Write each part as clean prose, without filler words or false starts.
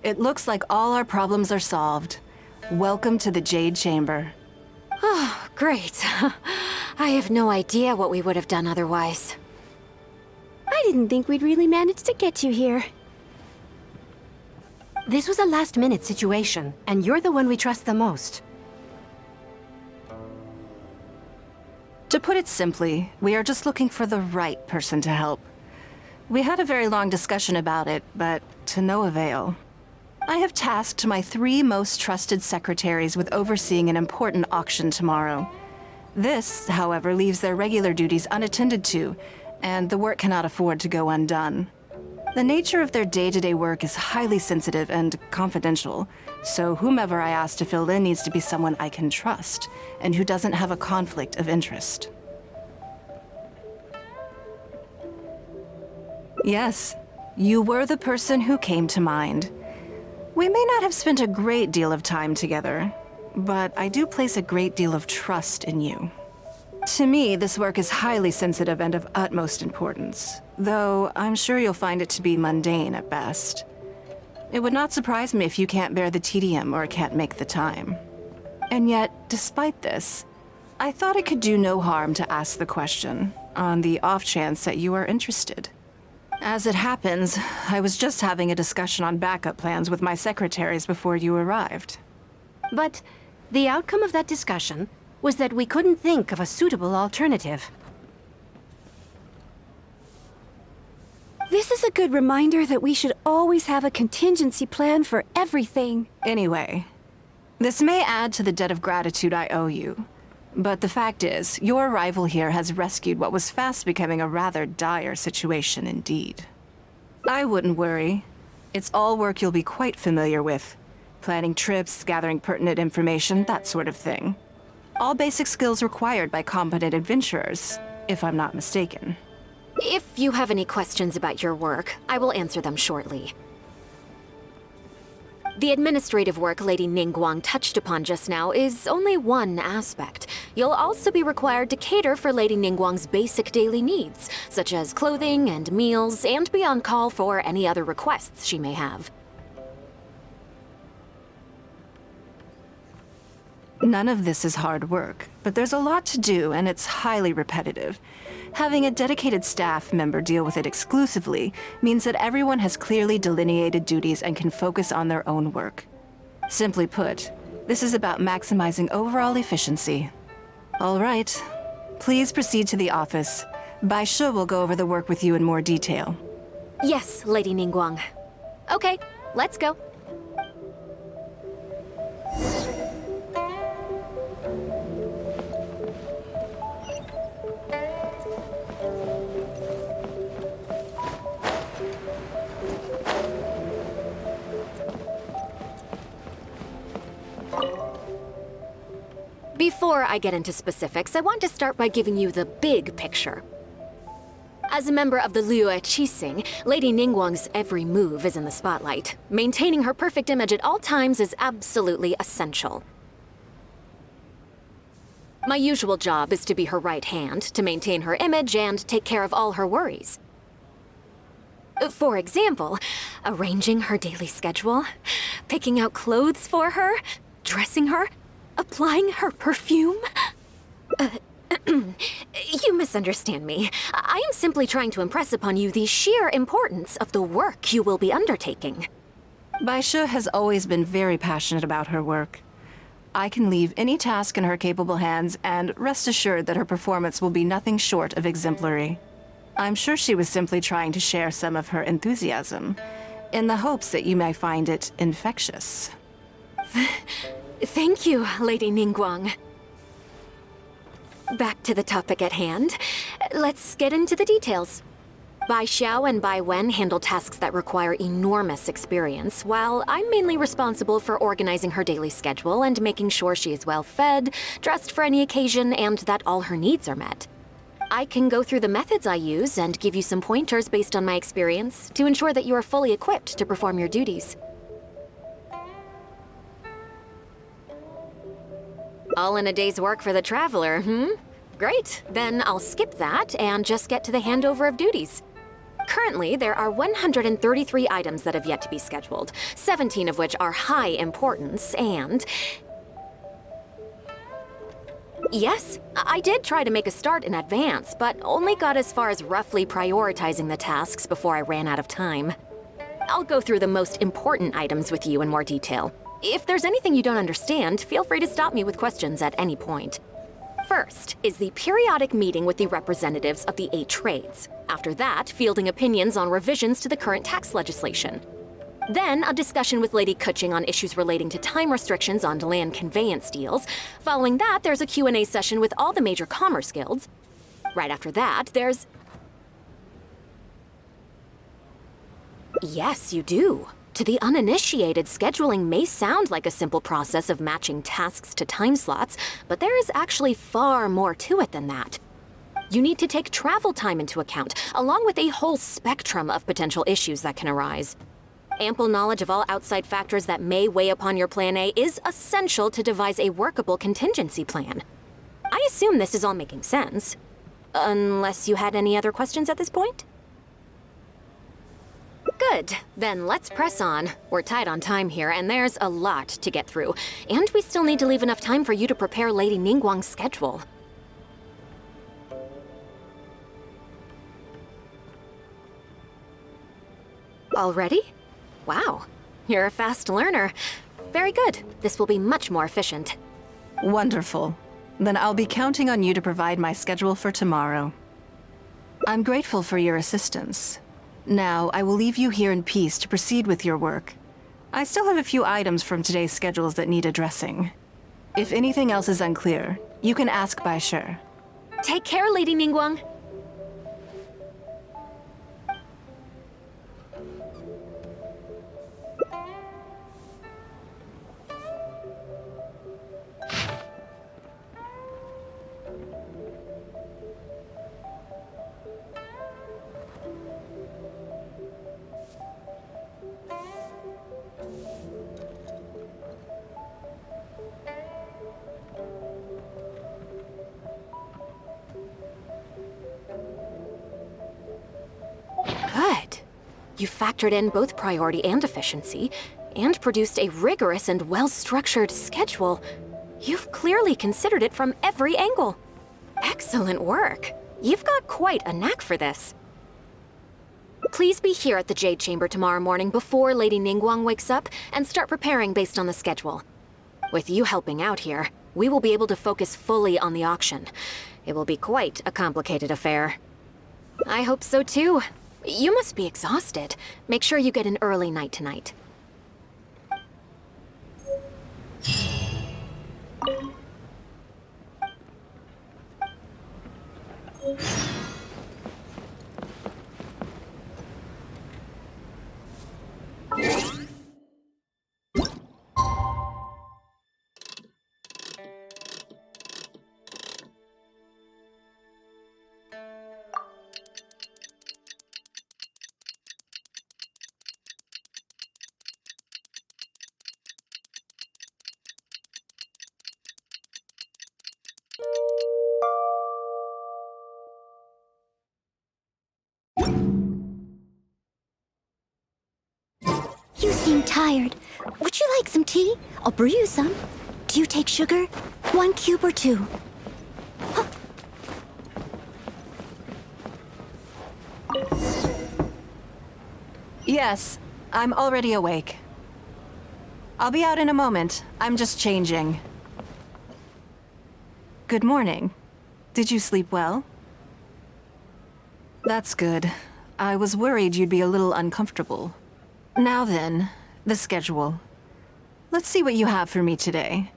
It looks like all our problems are solved. Welcome to the Jade Chamber. Oh, great. I have no idea what we would have done otherwise. I didn't think we'd really manage to get you here. This was a last-minute situation, and you're the one we trust the most. To put it simply, we are just looking for the right person to help. We had a very long discussion about it, but to no avail. I have tasked my 3 most trusted secretaries with overseeing an important auction tomorrow. This, however, leaves their regular duties unattended to, and the work cannot afford to go undone. The nature of their day-to-day work is highly sensitive and confidential, so whomever I ask to fill in needs to be someone I can trust, and who doesn't have a conflict of interest. Yes, you were the person who came to mind. We may not have spent a great deal of time together, but I do place a great deal of trust in you. To me, this work is highly sensitive and of utmost importance, though I'm sure you'll find it to be mundane at best. It would not surprise me if you can't bear the tedium or can't make the time. And yet, despite this, I thought it could do no harm to ask the question, on the off chance that you are interested. As it happens, I was just having a discussion on backup plans with my secretaries before you arrived. But the outcome of that discussion was that we couldn't think of a suitable alternative. This is a good reminder that we should always have a contingency plan for everything. Anyway, this may add to the debt of gratitude I owe you. But the fact is, your arrival here has rescued what was fast becoming a rather dire situation indeed. I wouldn't worry. It's all work you'll be quite familiar with. Planning trips, gathering pertinent information, that sort of thing. All basic skills required by competent adventurers, if I'm not mistaken. If you have any questions about your work, I will answer them shortly. The administrative work Lady Ningguang touched upon just now is only one aspect. You'll also be required to cater for Lady Ningguang's basic daily needs, such as clothing and meals, and be on call for any other requests she may have. None of this is hard work, but there's a lot to do and it's highly repetitive. Having a dedicated staff member deal with it exclusively means that everyone has clearly delineated duties and can focus on their own work. Simply put, this is about maximizing overall efficiency. All right, please proceed to the office. Bai Shi will go over the work with you in more detail. Yes, Lady Ningguang. Okay, let's go. Before I get into specifics, I want to start by giving you the big picture. As a member of the Liyue Qixing, Lady Ningguang's every move is in the spotlight. Maintaining her perfect image at all times is absolutely essential. My usual job is to be her right hand, to maintain her image and take care of all her worries. For example, arranging her daily schedule, picking out clothes for her, dressing her, applying her perfume? You misunderstand me. I am simply trying to impress upon you the sheer importance of the work you will be undertaking. Bai Shi has always been very passionate about her work. I can leave any task in her capable hands and rest assured that her performance will be nothing short of exemplary. I'm sure she was simply trying to share some of her enthusiasm, in the hopes that you may find it infectious. Thank you, Lady Ningguang. Back to the topic at hand. Let's get into the details. Bai Xiao and Bai Wen handle tasks that require enormous experience, while I'm mainly responsible for organizing her daily schedule and making sure she is well fed, dressed for any occasion, and that all her needs are met. I can go through the methods I use and give you some pointers based on my experience to ensure that you are fully equipped to perform your duties. All in a day's work for the traveler, hmm? Great, then I'll skip that and just get to the handover of duties. Currently, there are 133 items that have yet to be scheduled, 17 of which are high importance, and... Yes, I did try to make a start in advance, but only got as far as roughly prioritizing the tasks before I ran out of time. I'll go through the most important items with you in more detail. If there's anything you don't understand, feel free to stop me with questions at any point. First is the periodic meeting with the representatives of the 8 trades. After that, fielding opinions on revisions to the current tax legislation. Then, a discussion with Lady Kuching on issues relating to time restrictions on land conveyance deals. Following that, there's a Q&A session with all the major commerce guilds. Right after that, there's... Yes, you do. To the uninitiated, scheduling may sound like a simple process of matching tasks to time slots, but there is actually far more to it than that. You need to take travel time into account, along with a whole spectrum of potential issues that can arise. Ample knowledge of all outside factors that may weigh upon your Plan A is essential to devise a workable contingency plan. I assume this is all making sense. Unless you had any other questions at this point? Good. Then let's press on. We're tight on time here, and there's a lot to get through. And we still need to leave enough time for you to prepare Lady Ningguang's schedule. Already? Wow. You're a fast learner. Very good. This will be much more efficient. Wonderful. Then I'll be counting on you to provide my schedule for tomorrow. I'm grateful for your assistance. Now, I will leave you here in peace to proceed with your work. I still have a few items from today's schedules that need addressing. If anything else is unclear, you can ask Bai Shi. Take care, Lady Ningguang. Good. You factored in both priority and efficiency, and produced a rigorous and well-structured schedule. You've clearly considered it from every angle. Excellent work. You've got quite a knack for this. Please be here at the Jade Chamber tomorrow morning before Lady Ningguang wakes up and start preparing based on the schedule. With you helping out here, we will be able to focus fully on the auction. It will be quite a complicated affair. I hope so too. You must be exhausted. Make sure you get an early night tonight. You seem tired. Would you like some tea? I'll brew you some. Do you take sugar? 1 cube or 2? Yes, I'm already awake. I'll be out in a moment. I'm just changing. Good morning. Did you sleep well? That's good. I was worried you'd be a little uncomfortable. Now then, the schedule. Let's see what you have for me today.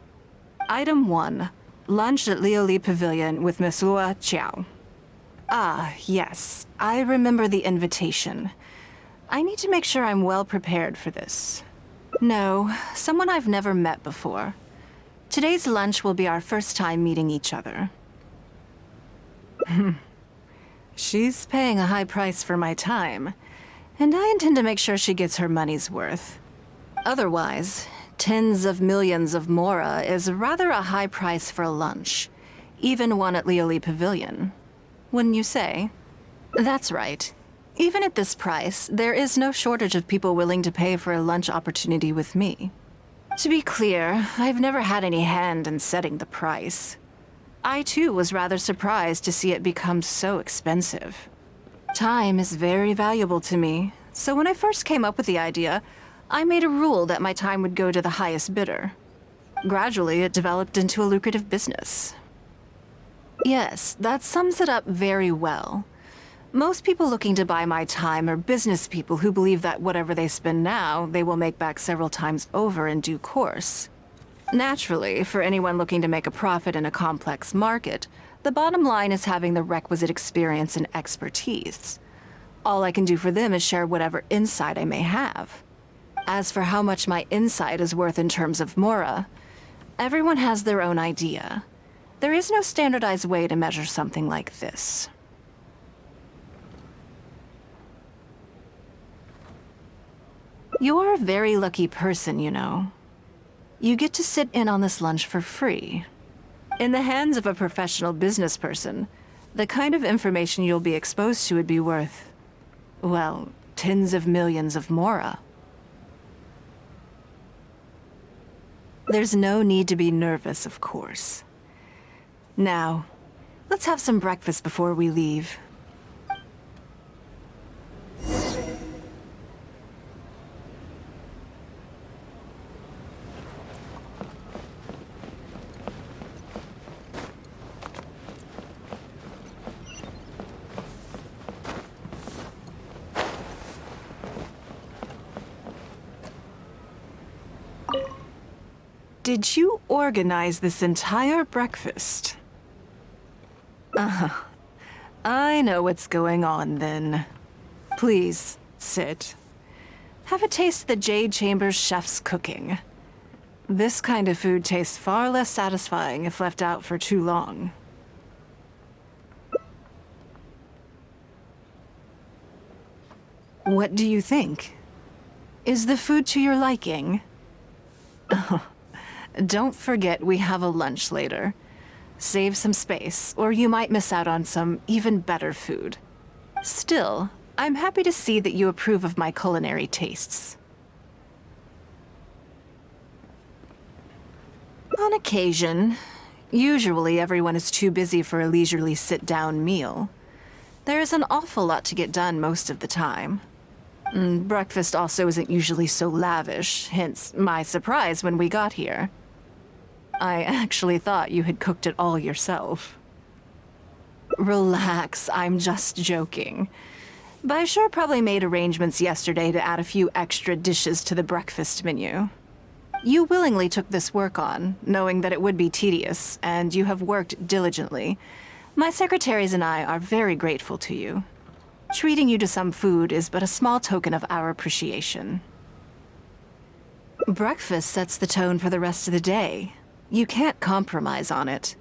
Item 1. Lunch at Lioli Pavilion with Mesua Chiao. Ah, yes. I remember the invitation. I need to make sure I'm well prepared for this. No, someone I've never met before. Today's lunch will be our first time meeting each other. She's paying a high price for my time, and I intend to make sure she gets her money's worth. Otherwise, tens of millions of Mora is rather a high price for a lunch, even one at Lioli Pavilion. Wouldn't you say? That's right. Even at this price, there is no shortage of people willing to pay for a lunch opportunity with me. To be clear, I've never had any hand in setting the price. I too was rather surprised to see it become so expensive. Time is very valuable to me, so when I first came up with the idea, I made a rule that my time would go to the highest bidder. Gradually, it developed into a lucrative business. Yes, that sums it up very well. Most people looking to buy my time are business people who believe that whatever they spend now, they will make back several times over in due course. Naturally, for anyone looking to make a profit in a complex market, the bottom line is having the requisite experience and expertise. All I can do for them is share whatever insight I may have. As for how much my insight is worth in terms of Mora, everyone has their own idea. There is no standardized way to measure something like this. You're a very lucky person, you know. You get to sit in on this lunch for free. In the hands of a professional business person, the kind of information you'll be exposed to would be worth, well, tens of millions of Mora. There's no need to be nervous, of course. Now, let's have some breakfast before we leave. Did you organize this entire breakfast? I know what's going on then. Please, sit. Have a taste of the Jade Chamber's chef's cooking. This kind of food tastes far less satisfying if left out for too long. What do you think? Is the food to your liking? Don't forget we have a lunch later. Save some space, or you might miss out on some even better food. Still, I'm happy to see that you approve of my culinary tastes. On occasion. Usually everyone is too busy for a leisurely sit-down meal. There is an awful lot to get done most of the time. Breakfast also isn't usually so lavish, hence my surprise when we got here. I actually thought you had cooked it all yourself. Relax, I'm just joking. Baishar probably made arrangements yesterday to add a few extra dishes to the breakfast menu. You willingly took this work on, knowing that it would be tedious, and you have worked diligently. My secretaries and I are very grateful to you. Treating you to some food is but a small token of our appreciation. Breakfast sets the tone for the rest of the day. You can't compromise on it.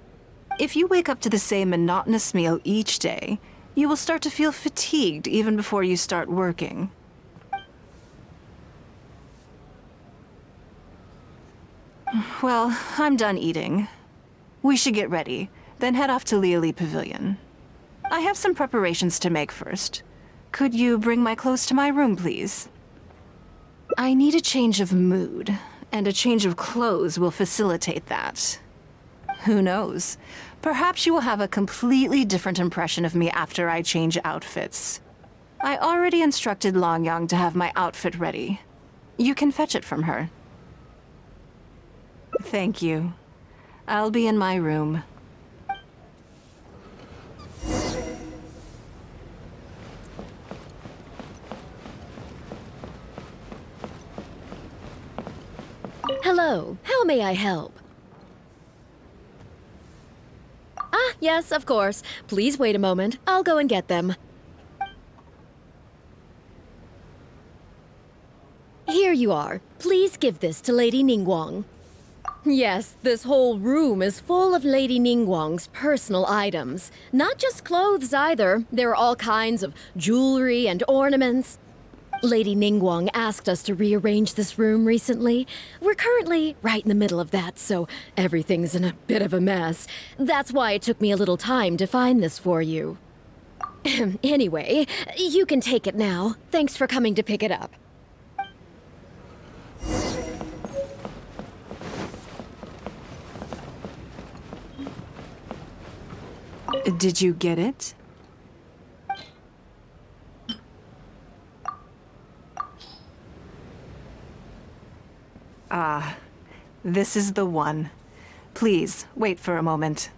If you wake up to the same monotonous meal each day, you will start to feel fatigued even before you start working. Well, I'm done eating. We should get ready, then head off to Liali Pavilion. I have some preparations to make first. Could you bring my clothes to my room, please? I need a change of mood, and a change of clothes will facilitate that. Who knows? Perhaps you will have a completely different impression of me after I change outfits. I already instructed Longyang to have my outfit ready. You can fetch it from her. Thank you. I'll be in my room. Hello, how may I help? Ah, yes, of course. Please wait a moment. I'll go and get them. Here you are. Please give this to Lady Ningguang. Yes, this whole room is full of Lady Ningguang's personal items. Not just clothes either. There are all kinds of jewelry and ornaments. Lady Ningguang asked us to rearrange this room recently. We're currently right in the middle of that, so everything's in a bit of a mess. That's why it took me a little time to find this for you. Anyway, you can take it now. Thanks for coming to pick it up. Did you get it? Ah, this is the one. Please, wait for a moment.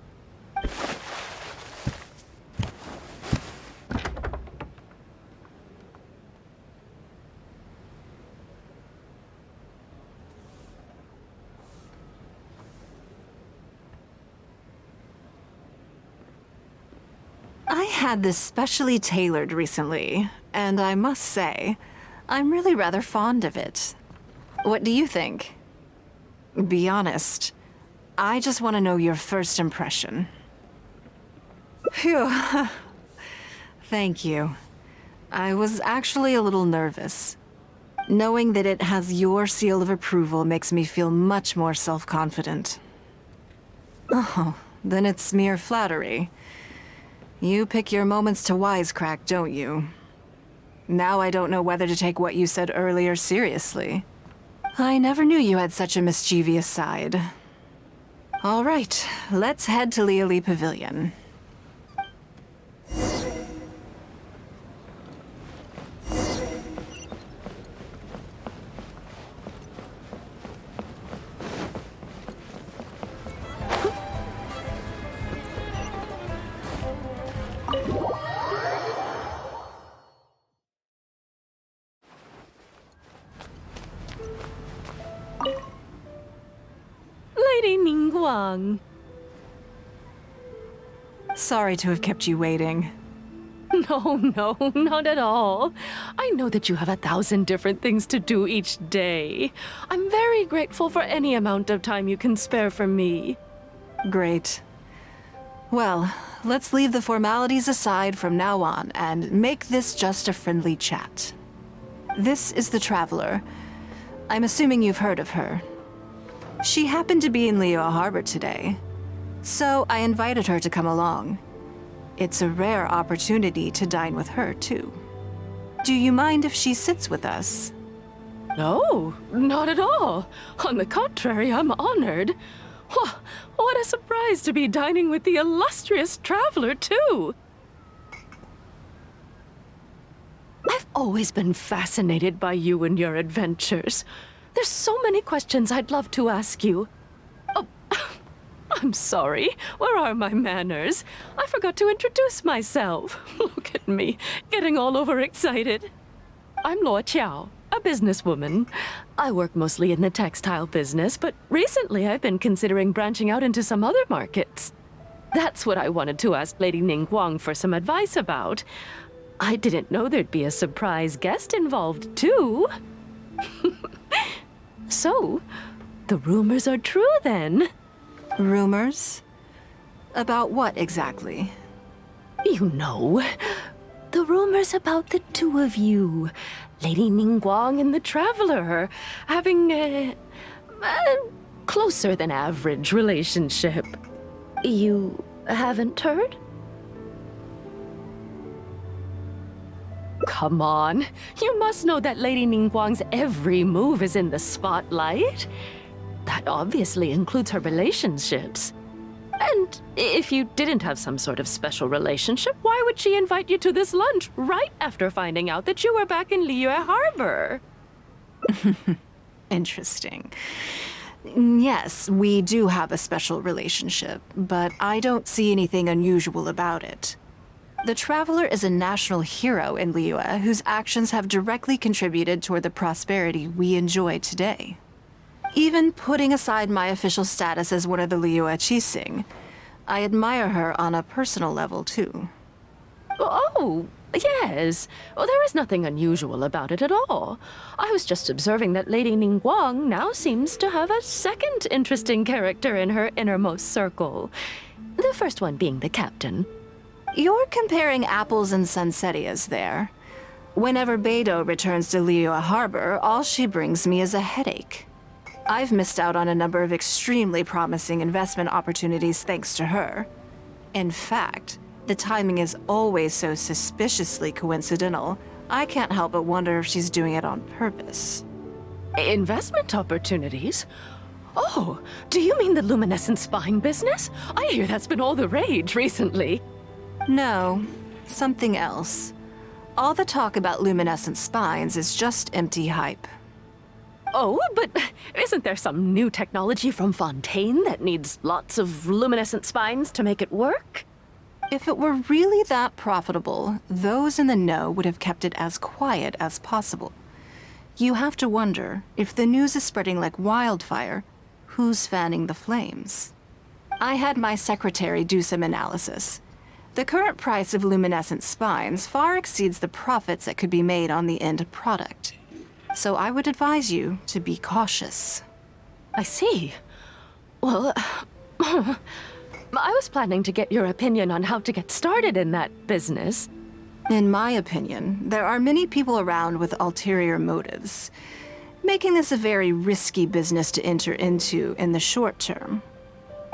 I had this specially tailored recently, and I must say, I'm really rather fond of it. What do you think? Be honest. I just want to know your first impression. Phew. Thank you. I was actually a little nervous. Knowing that it has your seal of approval makes me feel much more self-confident. Oh, then it's mere flattery. You pick your moments to wisecrack, don't you? Now I don't know whether to take what you said earlier seriously. I never knew you had such a mischievous side. All right, let's head to Liali Pavilion. Lady Ningguang. Sorry to have kept you waiting. No, not at all. I know that you have 1,000 different things to do each day. I'm very grateful for any amount of time you can spare for me. Great. Well, let's leave the formalities aside from now on and make this just a friendly chat. This is the Traveler. I'm assuming you've heard of her. She happened to be in Liyue Harbor today, so I invited her to come along. It's a rare opportunity to dine with her, too. Do you mind if she sits with us? No, not at all. On the contrary, I'm honored. What a surprise to be dining with the illustrious Traveler, too. I've always been fascinated by you and your adventures. There's so many questions I'd love to ask you. Oh, I'm sorry. Where are my manners? I forgot to introduce myself. Look at me, getting all overexcited. I'm Luo Qiao, a businesswoman. I work mostly in the textile business, but recently I've been considering branching out into some other markets. That's what I wanted to ask Lady Ningguang for some advice about. I didn't know there'd be a surprise guest involved, too. So, the rumors are true then. Rumors? About what exactly? You know, the rumors about the two of you, Lady Ningguang and the Traveler, having a closer than average relationship. You haven't heard? Come on, you must know that Lady Ningguang's every move is in the spotlight. That obviously includes her relationships. And if you didn't have some sort of special relationship, why would she invite you to this lunch right after finding out that you were back in Liyue Harbor? Interesting. Yes, we do have a special relationship, but I don't see anything unusual about it. The Traveler is a national hero in Liyue whose actions have directly contributed toward the prosperity we enjoy today. Even putting aside my official status as one of the Liyue Qixing, I admire her on a personal level, too. Oh, yes. Well, there is nothing unusual about it at all. I was just observing that Lady Ningguang now seems to have a second interesting character in her innermost circle. The first one being the captain. You're comparing apples and sunsettias there. Whenever Beidou returns to Liyue Harbor, all she brings me is a headache. I've missed out on a number of extremely promising investment opportunities thanks to her. In fact, The timing is always so suspiciously coincidental. I can't help but wonder if she's doing it on purpose. Investment opportunities? Oh, do you mean the luminescent spine business? I hear that's been all the rage recently. No, something else. All the talk about luminescent spines is just empty hype. Oh, but isn't there some new technology from Fontaine that needs lots of luminescent spines to make it work? If it were really that profitable, those in the know would have kept it as quiet as possible. You have to wonder, if the news is spreading like wildfire, who's fanning the flames? I had my secretary do some analysis. The current price of luminescent spines far exceeds the profits that could be made on the end product. So I would advise you to be cautious. I see. Well, I was planning to get your opinion on how to get started in that business. In my opinion, there are many people around with ulterior motives, making this a very risky business to enter into in the short term.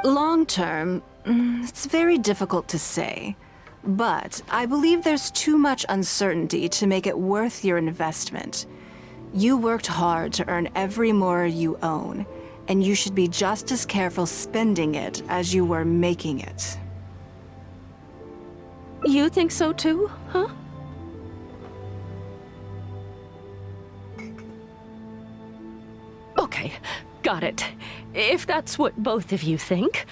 Long term, it's very difficult to say, but I believe there's too much uncertainty to make it worth your investment. You worked hard to earn every mora you own, and you should be just as careful spending it as you were making it. You think so too, huh? Okay, got it. If that's what both of you think,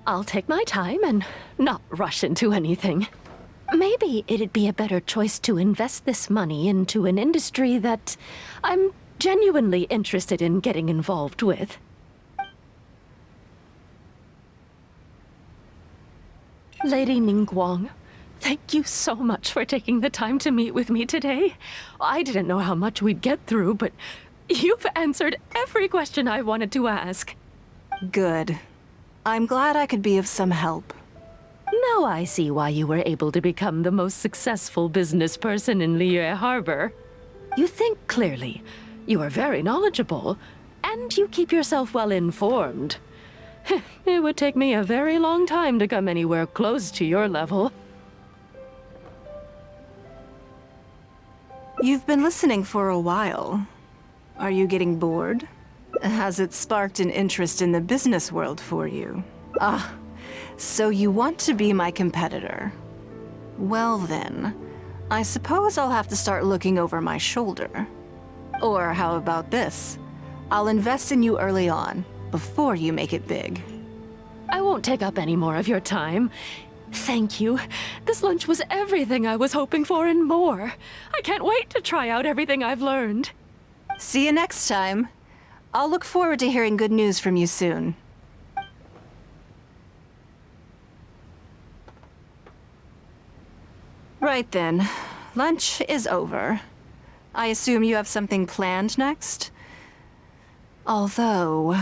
I'll take my time and not rush into anything. Maybe it'd be a better choice to invest this money into an industry that I'm genuinely interested in getting involved with. Lady Ningguang, thank you so much for taking the time to meet with me today. I didn't know how much we'd get through, but you've answered every question I wanted to ask. Good. I'm glad I could be of some help. Now I see why you were able to become the most successful business person in Liyue Harbor. You think clearly, you are very knowledgeable, and you keep yourself well informed. It would take me a very long time to come anywhere close to your level. You've been listening for a while. Are you getting bored? Has it sparked an interest in the business world for you? Ah, so you want to be my competitor. Well then, I suppose I'll have to start looking over my shoulder. Or how about this? I'll invest in you early on, before you make it big. I won't take up any more of your time. Thank you. This lunch was everything I was hoping for and more. I can't wait to try out everything I've learned. See you next time. I'll look forward to hearing good news from you soon. Right then. Lunch is over. I assume you have something planned next? Although,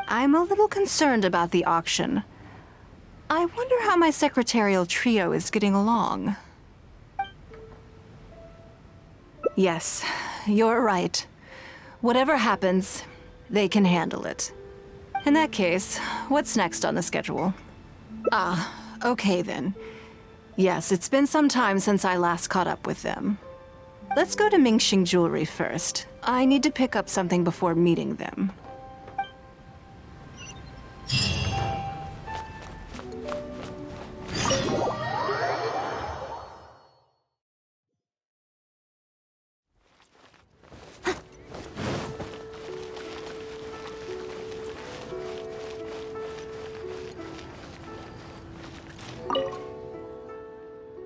I'm a little concerned about the auction. I wonder how my secretarial trio is getting along. Yes, you're right. Whatever happens, they can handle it. In that case, what's next on the schedule? Ah, okay then. Yes, it's been some time since I last caught up with them. Let's go to Mingxing Jewelry first. I need to pick up something before meeting them.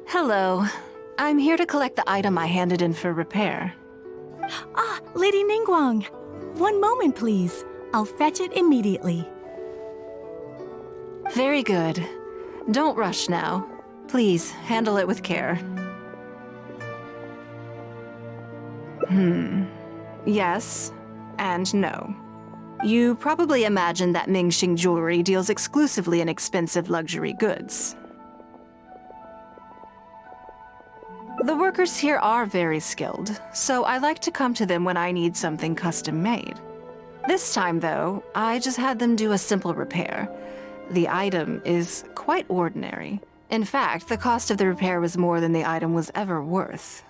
Hello. I'm here to collect the item I handed in for repair. Ah, Lady Ningguang. One moment, please. I'll fetch it immediately. Very good. Don't rush now. Please, handle it with care. Yes, and no. You probably imagine that Mingxing Jewelry deals exclusively in expensive luxury goods. The workers here are very skilled, so I like to come to them when I need something custom-made. This time, though, I just had them do a simple repair. The item is quite ordinary, In fact, the cost of the repair was more than the item was ever worth.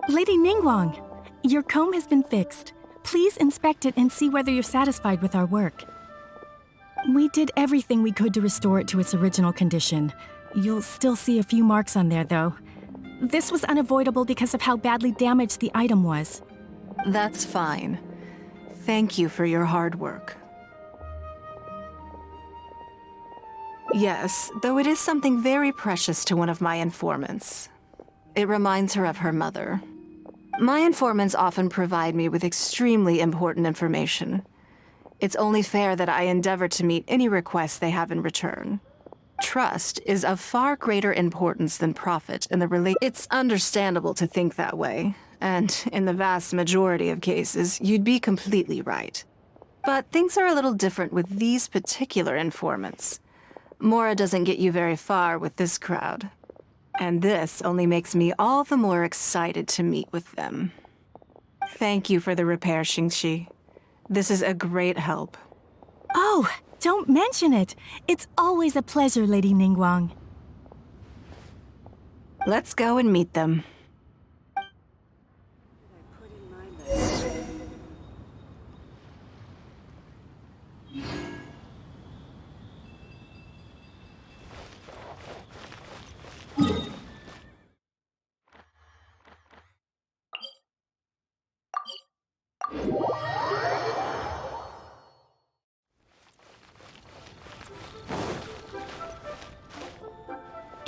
Lady Ningguang, your comb has been fixed. Please inspect it and see whether you're satisfied with our work. We did everything we could to restore it to its original condition. You'll still see a few marks on there, though. This was unavoidable because of how badly damaged the item was. That's fine. Thank you for your hard work. Yes, though it is something very precious to one of my informants. It reminds her of her mother. My informants often provide me with extremely important information. It's only fair that I endeavor to meet any requests they have in return. Trust is of far greater importance than profit in the relation. It's understandable to think that way, and in the vast majority of cases, you'd be completely right. But things are a little different with these particular informants. Mora doesn't get you very far with this crowd. And this only makes me all the more excited to meet with them. Thank you for the repair, Xingxi. This is a great help. Oh, don't mention it. It's always a pleasure, Lady Ningguang. Let's go and meet them.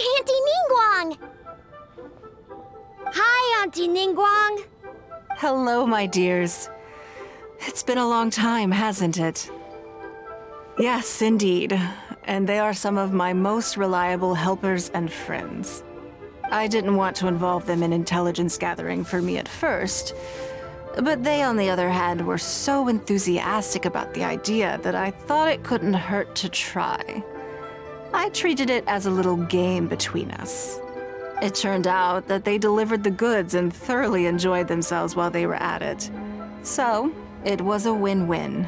Auntie Ningguang! Hi, Auntie Ningguang! Hello, my dears. It's been a long time, hasn't it? Yes, indeed. And they are some of my most reliable helpers and friends. I didn't want to involve them in intelligence gathering for me at first, but they, on the other hand, were so enthusiastic about the idea that I thought it couldn't hurt to try. I treated it as a little game between us. It turned out that they delivered the goods and thoroughly enjoyed themselves while they were at it. So, it was a win-win.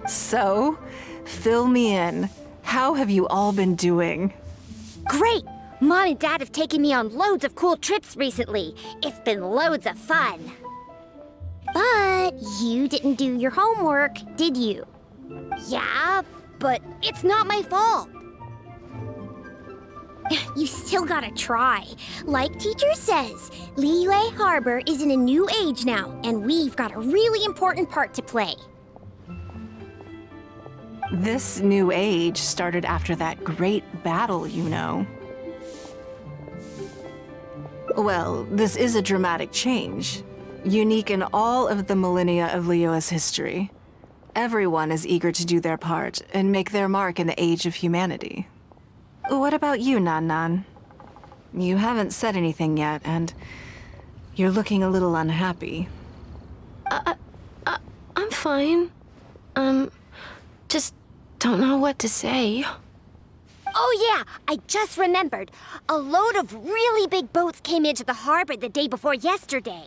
So, fill me in. How have you all been doing? Great! Mom and Dad have taken me on loads of cool trips recently. It's been loads of fun. But you didn't do your homework, did you? Yeah, but it's not my fault. You still gotta try. Like teacher says, Liyue Harbor is in a new age now, and we've got a really important part to play. This new age started after that great battle, you know. Well, this is a dramatic change, unique in all of the millennia of Liyue's history. Everyone is eager to do their part and make their mark in the age of humanity. What about you, Nan? You haven't said anything yet, and you're looking a little unhappy. I'm fine. Just don't know what to say. Oh yeah, I just remembered. A load of really big boats came into the harbor the day before yesterday.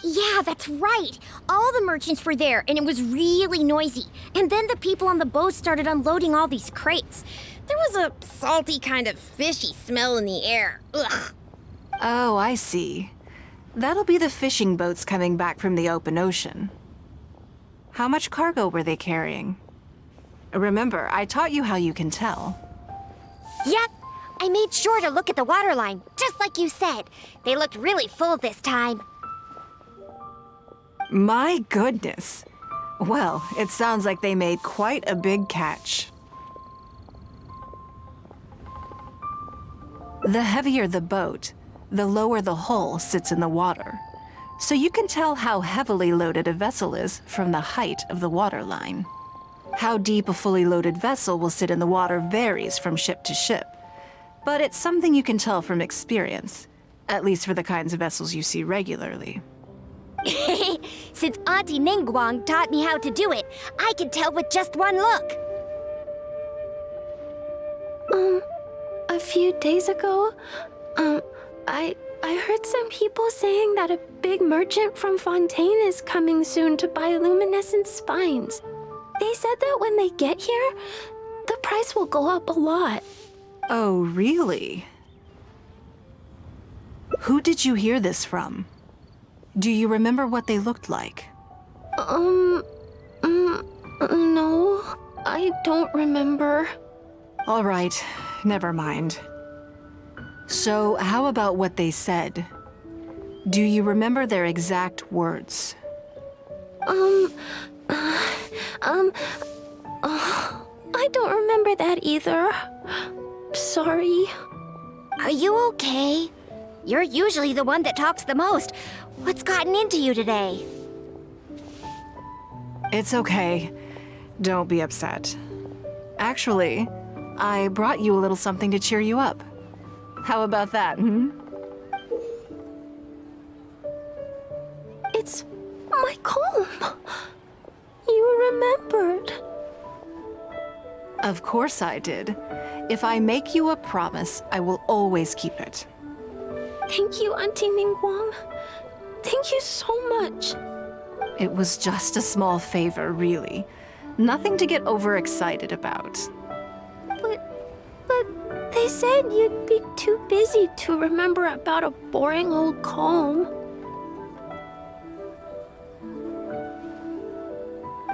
Yeah, that's right. All the merchants were there, and it was really noisy. And then the people on the boat started unloading all these crates. There was a salty kind of fishy smell in the air. Ugh. Oh, I see. That'll be the fishing boats coming back from the open ocean. How much cargo were they carrying? Remember, I taught you how you can tell. Yep, I made sure to look at the waterline, just like you said. They looked really full this time. My goodness. Well, it sounds like they made quite a big catch. The heavier the boat, the lower the hull sits in the water. So you can tell how heavily loaded a vessel is from the height of the waterline. How deep a fully loaded vessel will sit in the water varies from ship to ship. But it's something you can tell from experience, at least for the kinds of vessels you see regularly. Since Auntie Ningguang taught me how to do it, I can tell with just one look. A few days ago, I heard some people saying that a big merchant from Fontaine is coming soon to buy luminescent spines. They said that when they get here, the price will go up a lot. Oh, really? Who did you hear this from? Do you remember what they looked like? No, I don't remember. All right, never mind. So, how about what they said? Do you remember their exact words? I don't remember that either. Sorry. Are you okay? You're usually the one that talks the most. What's gotten into you today? It's okay. Don't be upset. Actually, I brought you a little something to cheer you up. How about that, hmm? It's my comb. You remembered. Of course I did. If I make you a promise, I will always keep it. Thank you, Auntie Ningguang. Thank you so much. It was just a small favor, really. Nothing to get overexcited about. But they said you'd be too busy to remember about a boring old comb.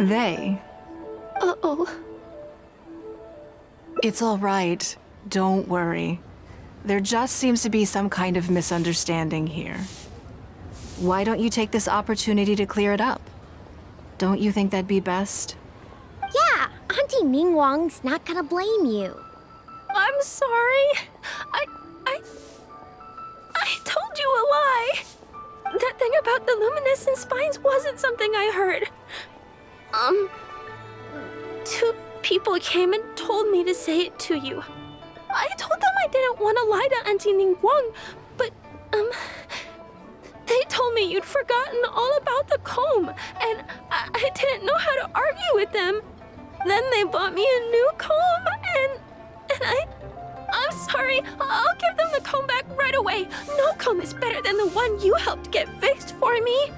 They? Uh-oh. It's all right. Don't worry. There just seems to be some kind of misunderstanding here. Why don't you take this opportunity to clear it up? Don't you think that'd be best? Yeah, Auntie Ningguang's not gonna blame you. I'm sorry. I told you a lie. That thing about the luminescent spines wasn't something I heard. Two people came and told me to say it to you. I told them I didn't want to lie to Auntie Ningguang, but, they told me you'd forgotten all about the comb, and I didn't know how to argue with them. Then they bought me a new comb, and I'm sorry. I'll give them the comb back right away. No comb is better than the one you helped get fixed for me.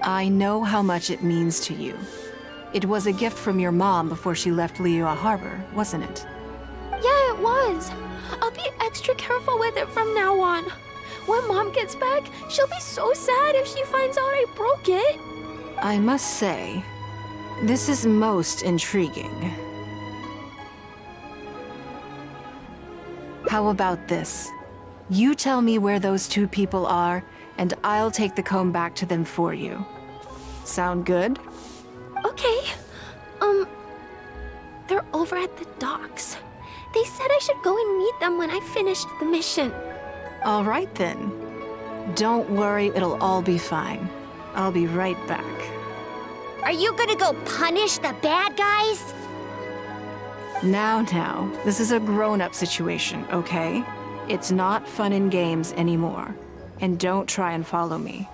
I know how much it means to you. It was a gift from your mom before she left Liyue Harbor, wasn't it? Yeah, it was. I'll be extra careful with it from now on. When Mom gets back, she'll be so sad if she finds out I broke it. I must say, this is most intriguing. How about this? You tell me where those two people are, and I'll take the comb back to them for you. Sound good? Okay. They're over at the docks. They said I should go and meet them when I finished the mission. All right then. Don't worry, it'll all be fine. I'll be right back. Are you gonna go punish the bad guys? Now, this is a grown-up situation, okay? It's not fun and games anymore. And don't try and follow me.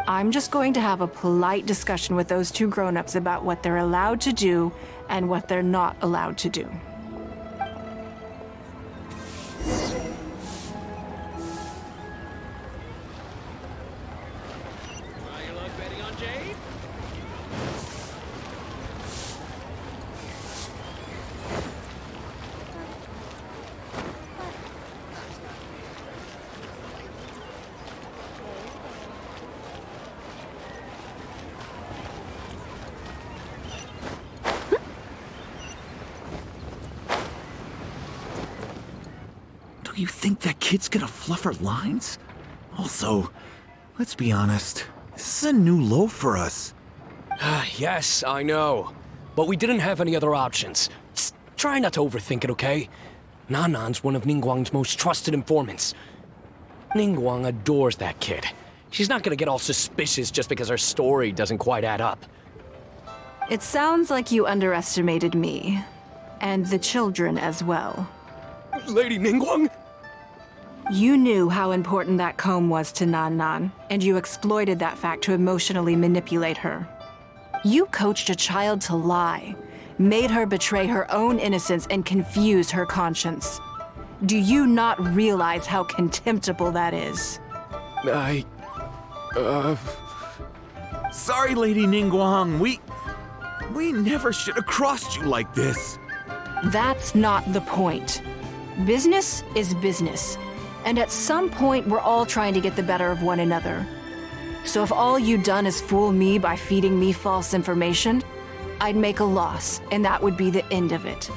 I'm just going to have a polite discussion with those two grown-ups about what they're allowed to do and what they're not allowed to do. You think that kid's gonna fluff her lines? Also, let's be honest, this is a new low for us. Yes, I know. But we didn't have any other options. Just try not to overthink it, okay? Nanan's one of Ningguang's most trusted informants. Ningguang adores that kid. She's not gonna get all suspicious just because her story doesn't quite add up. It sounds like you underestimated me. And the children as well. Lady Ningguang? You knew how important that comb was to Nan, and you exploited that fact to emotionally manipulate her. You coached a child to lie, made her betray her own innocence and confuse her conscience. Do you not realize how contemptible that is? Sorry, Lady Ningguang, we never should have crossed you like this. That's not the point. Business is business, and at some point we're all trying to get the better of one another. So if all you've done is fool me by feeding me false information, I'd make a loss, and that would be the end of it.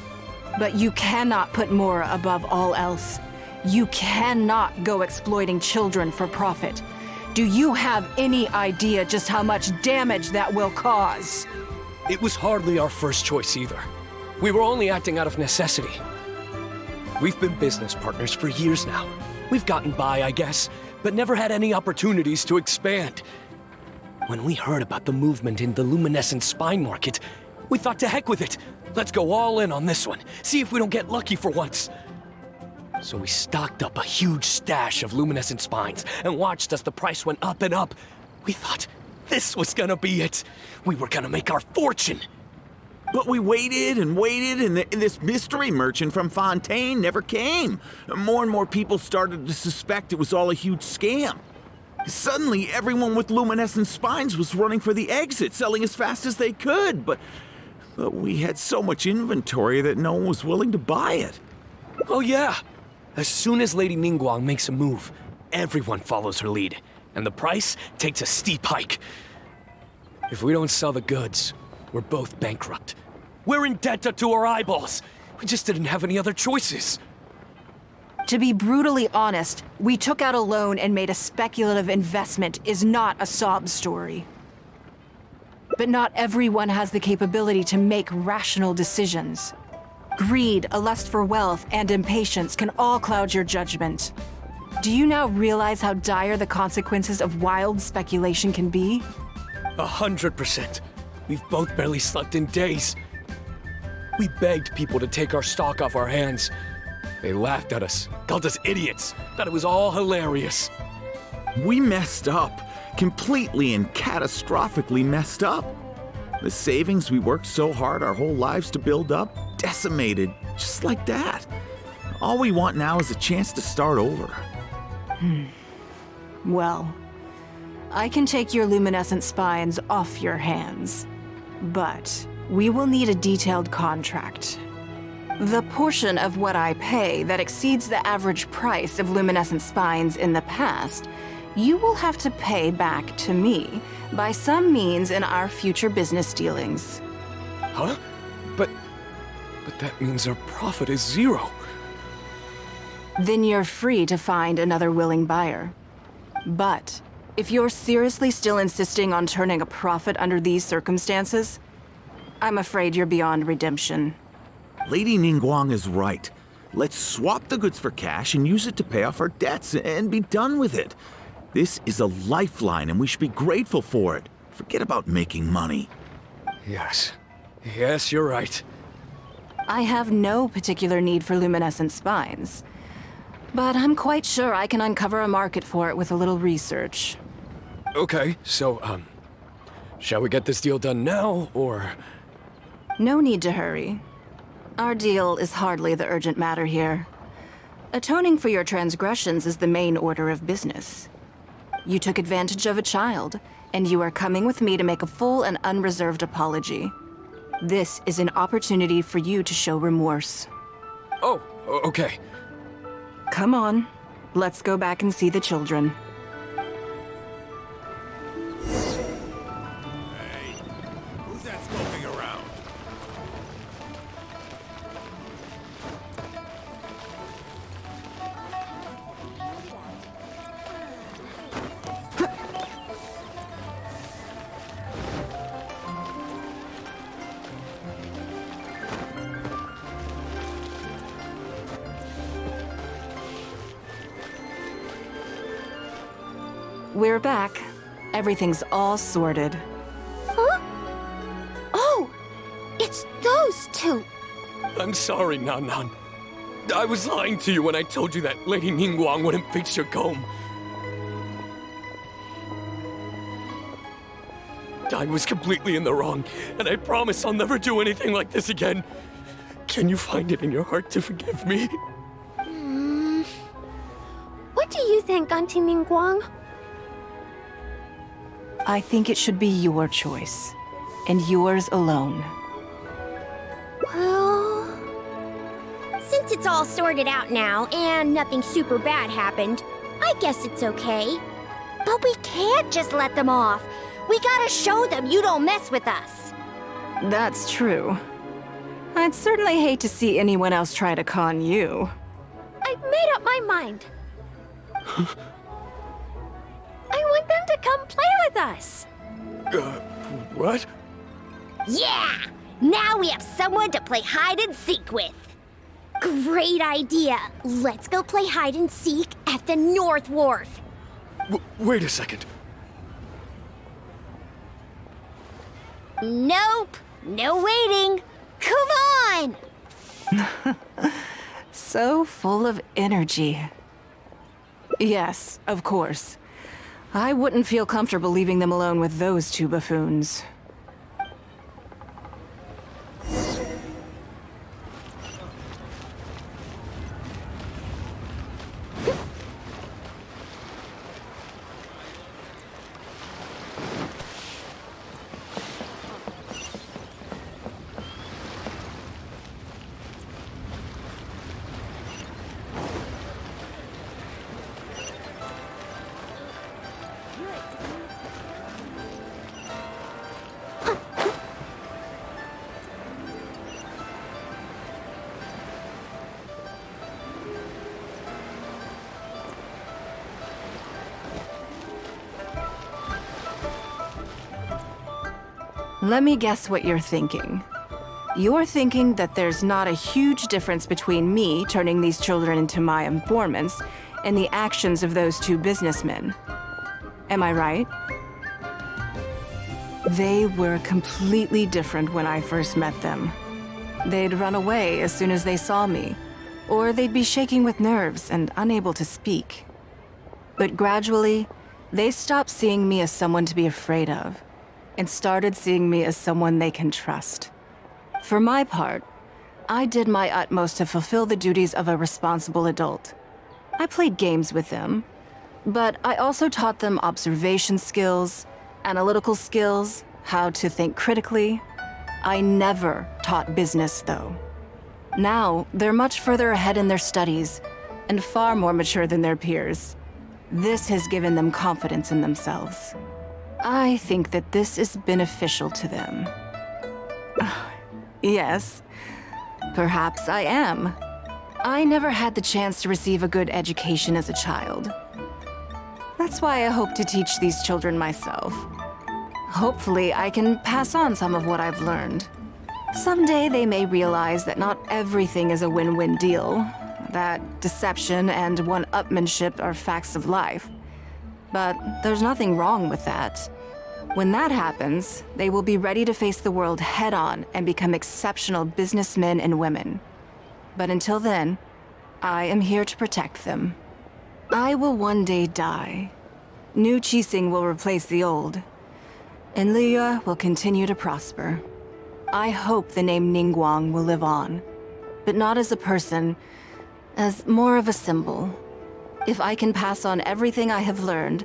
But you cannot put Mora above all else. You cannot go exploiting children for profit. Do you have any idea just how much damage that will cause? It was hardly our first choice either. We were only acting out of necessity. We've been business partners for years now. We've gotten by, I guess, but never had any opportunities to expand. When we heard about the movement in the luminescent spine market, we thought to heck with it. Let's go all in on this one, see if we don't get lucky for once. So we stocked up a huge stash of luminescent spines and watched as the price went up and up. We thought this was gonna be it. We were gonna make our fortune. But we waited and waited, and this mystery merchant from Fontaine never came. More and more people started to suspect it was all a huge scam. Suddenly, everyone with luminescent spines was running for the exit, selling as fast as they could, but we had so much inventory that no one was willing to buy it. Oh yeah! As soon as Lady Ningguang makes a move, everyone follows her lead, and the price takes a steep hike. If we don't sell the goods, we're both bankrupt. We're in debt up to our eyeballs. We just didn't have any other choices. To be brutally honest, we took out a loan and made a speculative investment is not a sob story. But not everyone has the capability to make rational decisions. Greed, a lust for wealth, and impatience can all cloud your judgment. Do you now realize how dire the consequences of wild speculation can be? 100%. We've both barely slept in days. We begged people to take our stock off our hands. They laughed at us, called us idiots, thought it was all hilarious. We messed up. Completely and catastrophically messed up. The savings we worked so hard our whole lives to build up, decimated, just like that. All we want now is a chance to start over. Well, I can take your luminescent spines off your hands, but we will need a detailed contract. The portion of what I pay that exceeds the average price of luminescent spines in the past, you will have to pay back to me by some means in our future business dealings. Huh? But that means our profit is zero. Then you're free to find another willing buyer. But if you're seriously still insisting on turning a profit under these circumstances, I'm afraid you're beyond redemption. Lady Ningguang is right. Let's swap the goods for cash and use it to pay off our debts and be done with it. This is a lifeline and we should be grateful for it. Forget about making money. Yes. Yes, you're right. I have no particular need for luminescent spines, but I'm quite sure I can uncover a market for it with a little research. Okay, so, shall we get this deal done now, or...? No need to hurry. Our deal is hardly the urgent matter here. Atoning for your transgressions is the main order of business. You took advantage of a child, and you are coming with me to make a full and unreserved apology. This is an opportunity for you to show remorse. Oh, okay. Come on, let's go back and see the children. Hey, who's that skulking around? We're back. Everything's all sorted. Huh? Oh! It's those two! I'm sorry, Nan Nan. I was lying to you when I told you that Lady Ningguang wouldn't fix your comb. I was completely in the wrong, and I promise I'll never do anything like this again. Can you find it in your heart to forgive me? What do you think, Auntie Ningguang? I think it should be your choice, and yours alone. Well... since it's all sorted out now, and nothing super bad happened, I guess it's okay. But we can't just let them off. We gotta show them you don't mess with us. That's true. I'd certainly hate to see anyone else try to con you. I've made up my mind. I want them to come play with us. What? Yeah! Now we have someone to play hide and seek with. Great idea. Let's go play hide and seek at the North Wharf. Wait a second. Nope. No waiting. Come on! So full of energy. Yes, of course. I wouldn't feel comfortable leaving them alone with those two buffoons. Let me guess what you're thinking. You're thinking that there's not a huge difference between me turning these children into my informants and the actions of those two businessmen. Am I right? They were completely different when I first met them. They'd run away as soon as they saw me, or they'd be shaking with nerves and unable to speak. But gradually, they stopped seeing me as someone to be afraid of, and started seeing me as someone they can trust. For my part, I did my utmost to fulfill the duties of a responsible adult. I played games with them, but I also taught them observation skills, analytical skills, how to think critically. I never taught business, though. Now, they're much further ahead in their studies, and far more mature than their peers. This has given them confidence in themselves. I think that this is beneficial to them. Yes, perhaps I am. I never had the chance to receive a good education as a child. That's why I hope to teach these children myself. Hopefully, I can pass on some of what I've learned. Someday they may realize that not everything is a win-win deal, that deception and one-upmanship are facts of life. But there's nothing wrong with that. When that happens, they will be ready to face the world head-on and become exceptional businessmen and women. But until then, I am here to protect them. I will one day die. New Qixing will replace the old, and Liyue will continue to prosper. I hope the name Ningguang will live on, but not as a person, as more of a symbol. If I can pass on everything I have learned,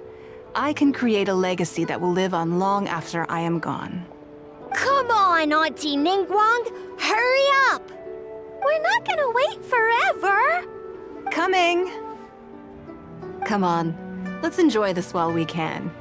I can create a legacy that will live on long after I am gone. Come on, Auntie Ningguang! Hurry up! We're not gonna wait forever! Coming! Come on, let's enjoy this while we can.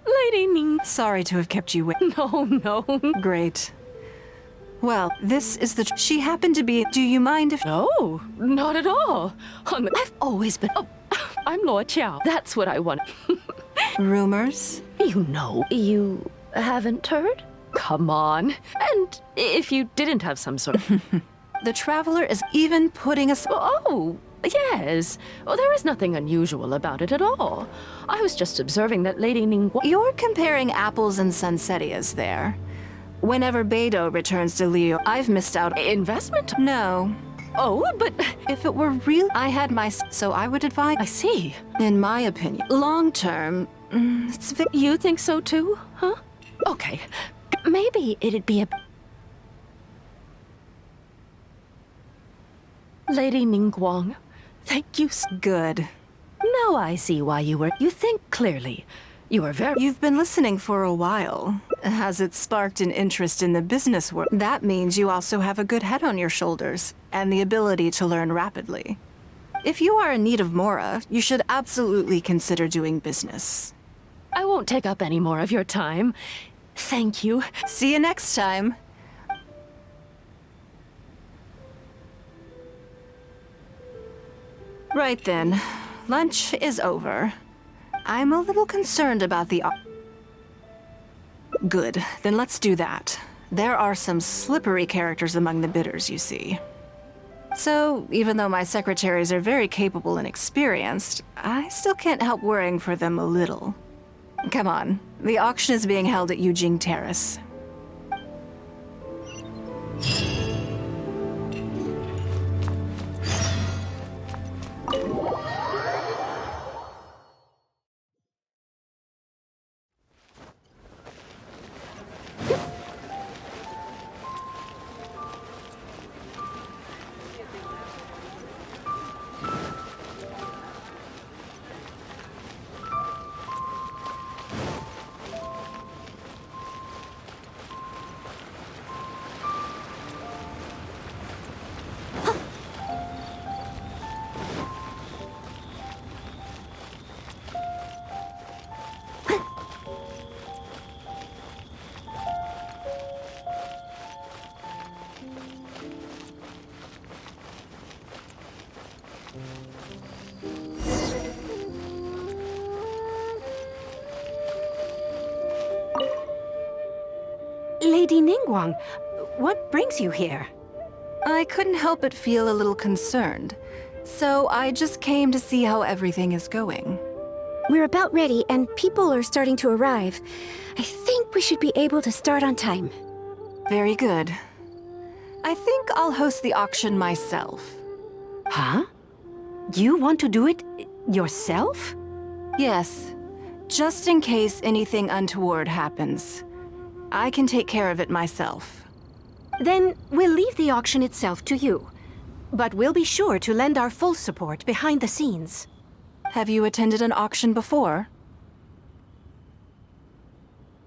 Lady Ning. Sorry to have kept you waiting. No. Great. Well, this is the... She happened to be... Do you mind if... No, not at all. I've always been... Oh, I'm Luo Qiao. That's what I want. Rumors? You know, you haven't heard? Come on. And if you didn't have some sort of... The Traveler is even putting us... Oh, yes. Oh, there is nothing unusual about it at all. I was just observing that Lady Ningguang... You're comparing apples and sunsettias there. Whenever Beidou returns to Liyue, I've missed out... Investment? No. Oh, but... If it were real, I had my... So I would advise... I see. In my opinion, long term, it's... You think so too, huh? Okay. Maybe it'd be a... Lady Ningguang, thank you. Good. Now I see why you think clearly. You are very. You've been listening for a while. Has it sparked an interest in the business world? That means you also have a good head on your shoulders and the ability to learn rapidly. If you are in need of Mora, you should absolutely consider doing business. I won't take up any more of your time. Thank you. See you next time. Right then. Lunch is over. I'm a little concerned about the... Good. Then let's do that. There are some slippery characters among the bidders, you see. So, even though my secretaries are very capable and experienced, I still can't help worrying for them a little. Come on. The auction is being held at Unchanging Terrace. Lady Ningguang, what brings you here? I couldn't help but feel a little concerned, so I just came to see how everything is going. We're about ready, and people are starting to arrive. I think we should be able to start on time. Very good. I think I'll host the auction myself. Huh? You want to do it yourself? Yes, just in case anything untoward happens. I can take care of it myself. Then we'll leave the auction itself to you. But we'll be sure to lend our full support behind the scenes. Have you attended an auction before?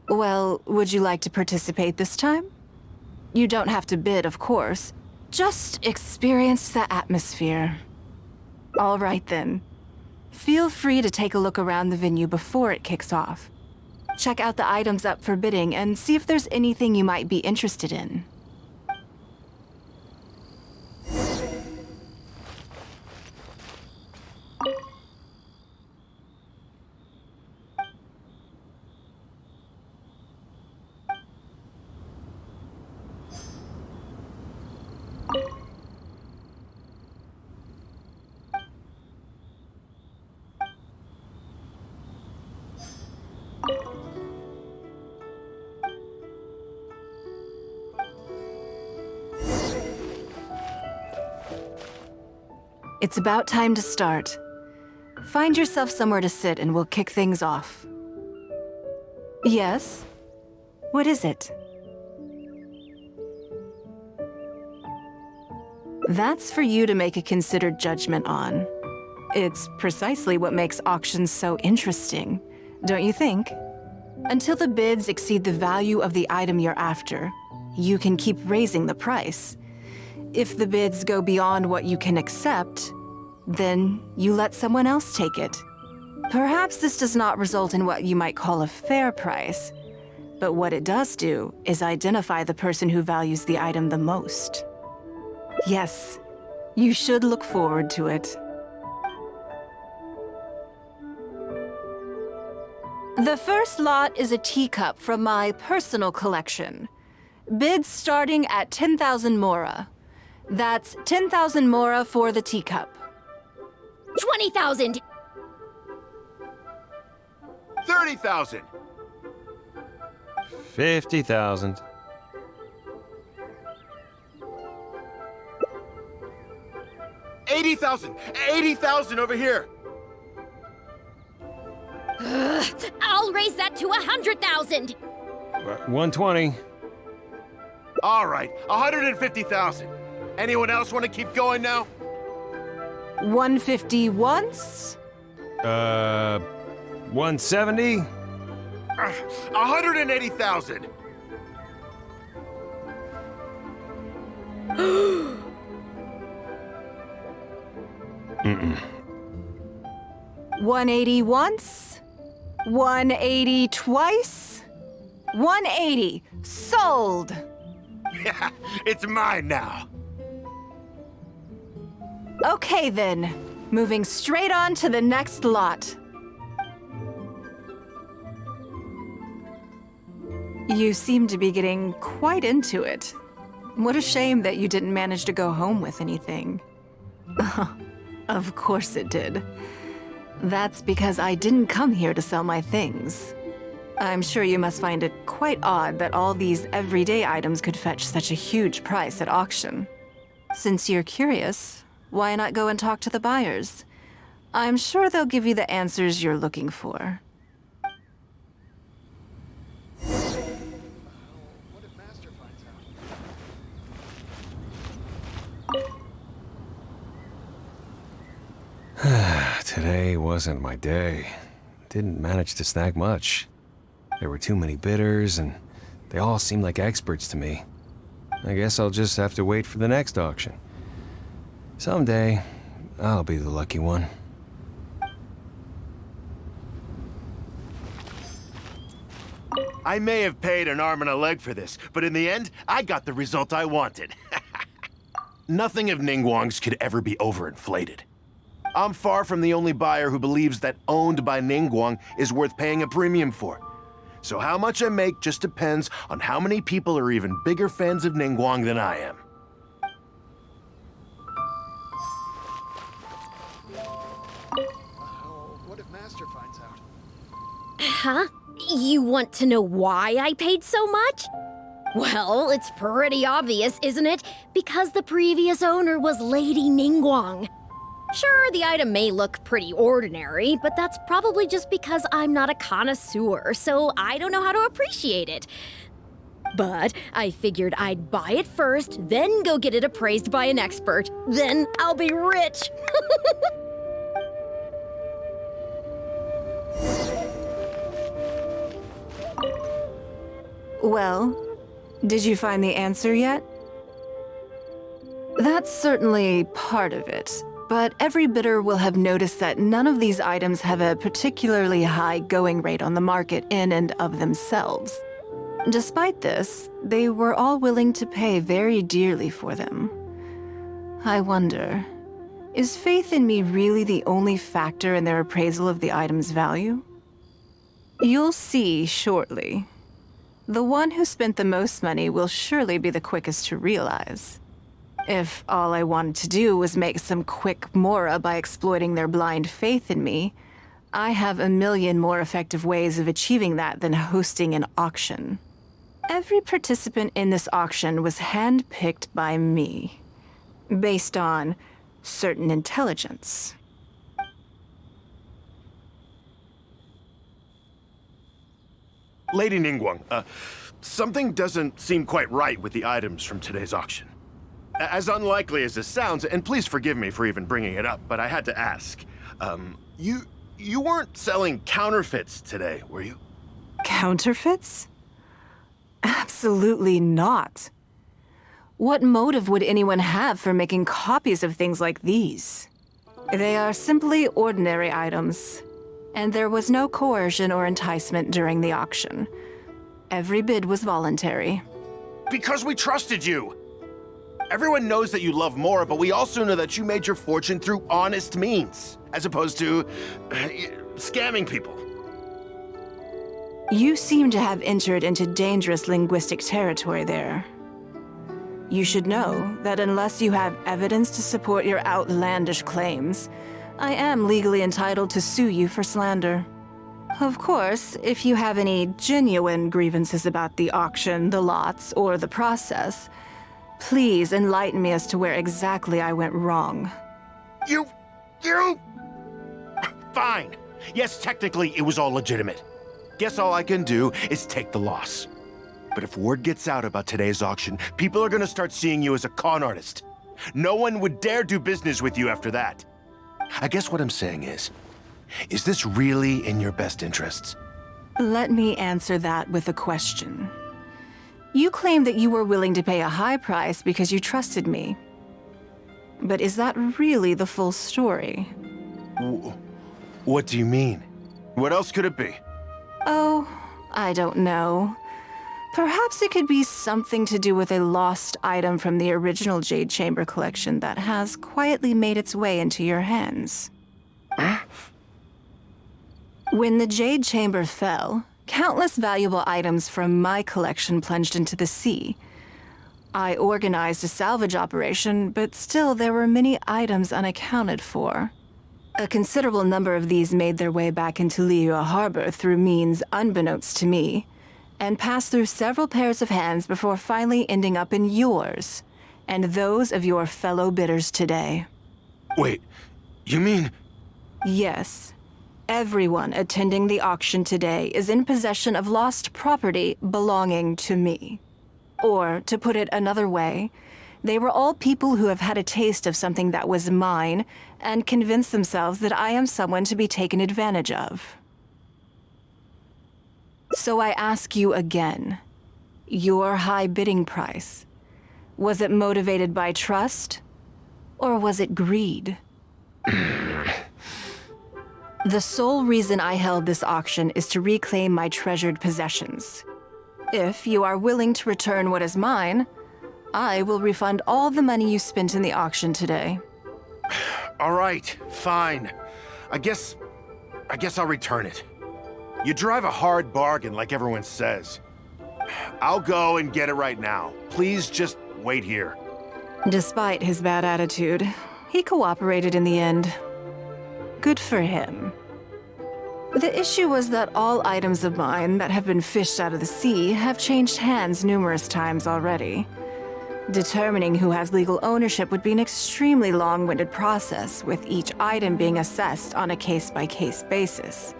Well, would you like to participate this time? You don't have to bid, of course. Just experience the atmosphere. All right then. Feel free to take a look around the venue before it kicks off. Check out the items up for bidding and see if there's anything you might be interested in. It's about time to start. Find yourself somewhere to sit and we'll kick things off. Yes? What is it? That's for you to make a considered judgment on. It's precisely what makes auctions so interesting, don't you think? Until the bids exceed the value of the item you're after, you can keep raising the price. If the bids go beyond what you can accept, then you let someone else take it. Perhaps this does not result in what you might call a fair price, but what it does do is identify the person who values the item the most. Yes, you should look forward to it. The first lot is a teacup from my personal collection. Bids starting at 10,000 Mora. That's 10,000 Mora for the teacup. 20,000! 30,000! 50,000. 80,000! 80,000 over here! I'll raise that to 100,000! 120. All right, 150,000. Anyone else want to keep going now? 150 once? 170? 180,000. Mm-mm. 180 once? 180 twice? 180. Sold! Yeah, it's mine now. Okay then. Moving straight on to the next lot. You seem to be getting quite into it. What a shame that you didn't manage to go home with anything. Of course it did. That's because I didn't come here to sell my things. I'm sure you must find it quite odd that all these everyday items could fetch such a huge price at auction. Since you're curious, why not go and talk to the buyers? I'm sure they'll give you the answers you're looking for. Today wasn't my day. Didn't manage to snag much. There were too many bidders, and they all seemed like experts to me. I guess I'll just have to wait for the next auction. Someday, I'll be the lucky one. I may have paid an arm and a leg for this, but in the end, I got the result I wanted. Nothing of Ningguang's could ever be overinflated. I'm far from the only buyer who believes that owned by Ningguang is worth paying a premium for. So how much I make just depends on how many people are even bigger fans of Ningguang than I am. What if Master finds out? Huh? You want to know why I paid so much? Well, it's pretty obvious, isn't it? Because the previous owner was Lady Ningguang. Sure, the item may look pretty ordinary, but that's probably just because I'm not a connoisseur, so I don't know how to appreciate it. But I figured I'd buy it first, then go get it appraised by an expert. Then I'll be rich. Well, did you find the answer yet? That's certainly part of it, but every bidder will have noticed that none of these items have a particularly high going rate on the market in and of themselves. Despite this, they were all willing to pay very dearly for them. I wonder, is faith in me really the only factor in their appraisal of the item's value? You'll see shortly. The one who spent the most money will surely be the quickest to realize. If all I wanted to do was make some quick mora by exploiting their blind faith in me, I have a million more effective ways of achieving that than hosting an auction. Every participant in this auction was handpicked by me, based on certain intelligence. Lady Ningguang, something doesn't seem quite right with the items from today's auction. As unlikely as this sounds, and please forgive me for even bringing it up, but I had to ask. You weren't selling counterfeits today, were you? Counterfeits? Absolutely not. What motive would anyone have for making copies of things like these? They are simply ordinary items, and there was no coercion or enticement during the auction. Every bid was voluntary. Because we trusted you! Everyone knows that you love Mora, but we also know that you made your fortune through honest means, as opposed to scamming people. You seem to have entered into dangerous linguistic territory there. You should know that unless you have evidence to support your outlandish claims, I am legally entitled to sue you for slander. Of course, if you have any genuine grievances about the auction, the lots, or the process, please enlighten me as to where exactly I went wrong. You... Fine. Yes, technically it was all legitimate. Guess all I can do is take the loss. But if word gets out about today's auction, people are gonna start seeing you as a con artist. No one would dare do business with you after that. I guess what I'm saying is this really in your best interests? Let me answer that with a question. You claim that you were willing to pay a high price because you trusted me. But is that really the full story? What do you mean? What else could it be? Oh, I don't know. Perhaps it could be something to do with a lost item from the original Jade Chamber collection that has quietly made its way into your hands. When the Jade Chamber fell, countless valuable items from my collection plunged into the sea. I organized a salvage operation, but still there were many items unaccounted for. A considerable number of these made their way back into Liyue Harbor through means unbeknownst to me, and passed through several pairs of hands before finally ending up in yours, and those of your fellow bidders today. Wait, you mean... Yes. Everyone attending the auction today is in possession of lost property belonging to me. Or, to put it another way, they were all people who have had a taste of something that was mine and convinced themselves that I am someone to be taken advantage of. So I ask you again, your high bidding price, was it motivated by trust, or was it greed? The sole reason I held this auction is to reclaim my treasured possessions. If you are willing to return what is mine, I will refund all the money you spent in the auction today. All right, fine. I guess I'll return it. You drive a hard bargain like everyone says. I'll go and get it right now. Please just wait here. Despite his bad attitude, he cooperated in the end. Good for him. The issue was that all items of mine that have been fished out of the sea have changed hands numerous times already. Determining who has legal ownership would be an extremely long-winded process, with each item being assessed on a case-by-case basis.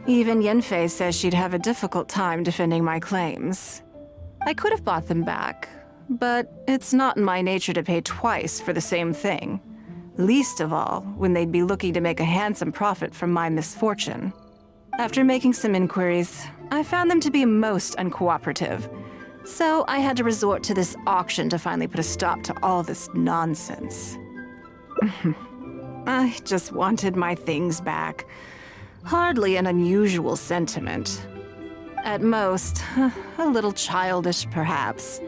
Even Yenfei says she'd have a difficult time defending my claims. I could have bought them back, but it's not in my nature to pay twice for the same thing. Least of all, when they'd be looking to make a handsome profit from my misfortune. After making some inquiries, I found them to be most uncooperative, so I had to resort to this auction to finally put a stop to all this nonsense. I just wanted my things back. Hardly an unusual sentiment. At most, a little childish perhaps,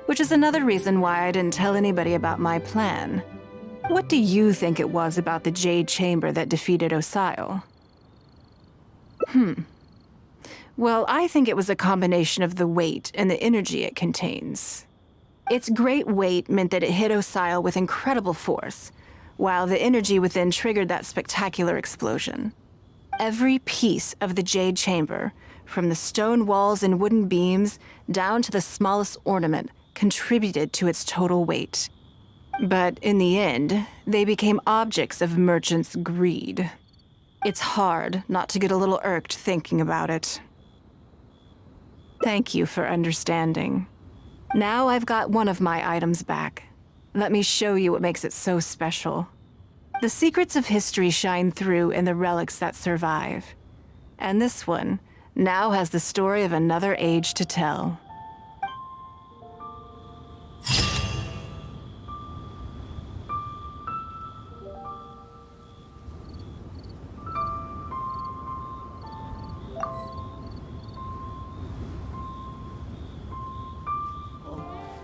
which is another reason why I didn't tell anybody about my plan. What do you think it was about the Jade Chamber that defeated Osile? Well, I think it was a combination of the weight and the energy it contains. Its great weight meant that it hit Osile with incredible force, while the energy within triggered that spectacular explosion. Every piece of the Jade Chamber, from the stone walls and wooden beams down to the smallest ornament, contributed to its total weight. But in the end, they became objects of merchants' greed. It's hard not to get a little irked thinking about it. Thank you for understanding. Now I've got one of my items back. Let me show you what makes it so special. The secrets of history shine through in the relics that survive. And this one now has the story of another age to tell.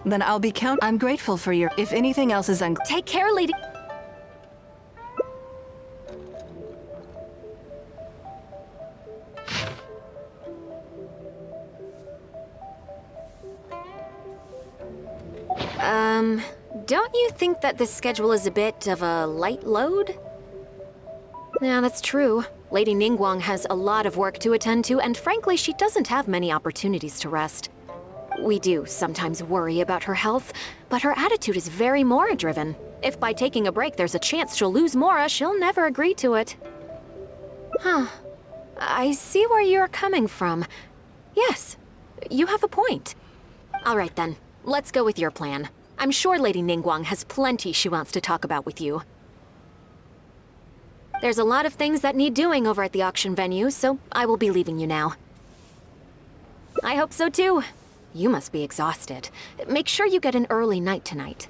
Then I'll be I'm grateful for your... If anything else is Take care, lady. Don't you think that this schedule is a bit of a light load? Yeah, that's true. Lady Ningguang has a lot of work to attend to, and frankly, she doesn't have many opportunities to rest. We do sometimes worry about her health, but her attitude is very Mora-driven. If by taking a break there's a chance she'll lose Mora, she'll never agree to it. Huh. I see where you're coming from. Yes, you have a point. All right then, let's go with your plan. I'm sure Lady Ningguang has plenty she wants to talk about with you. There's a lot of things that need doing over at the auction venue, so I will be leaving you now. I hope so too. You must be exhausted. Make sure you get an early night tonight.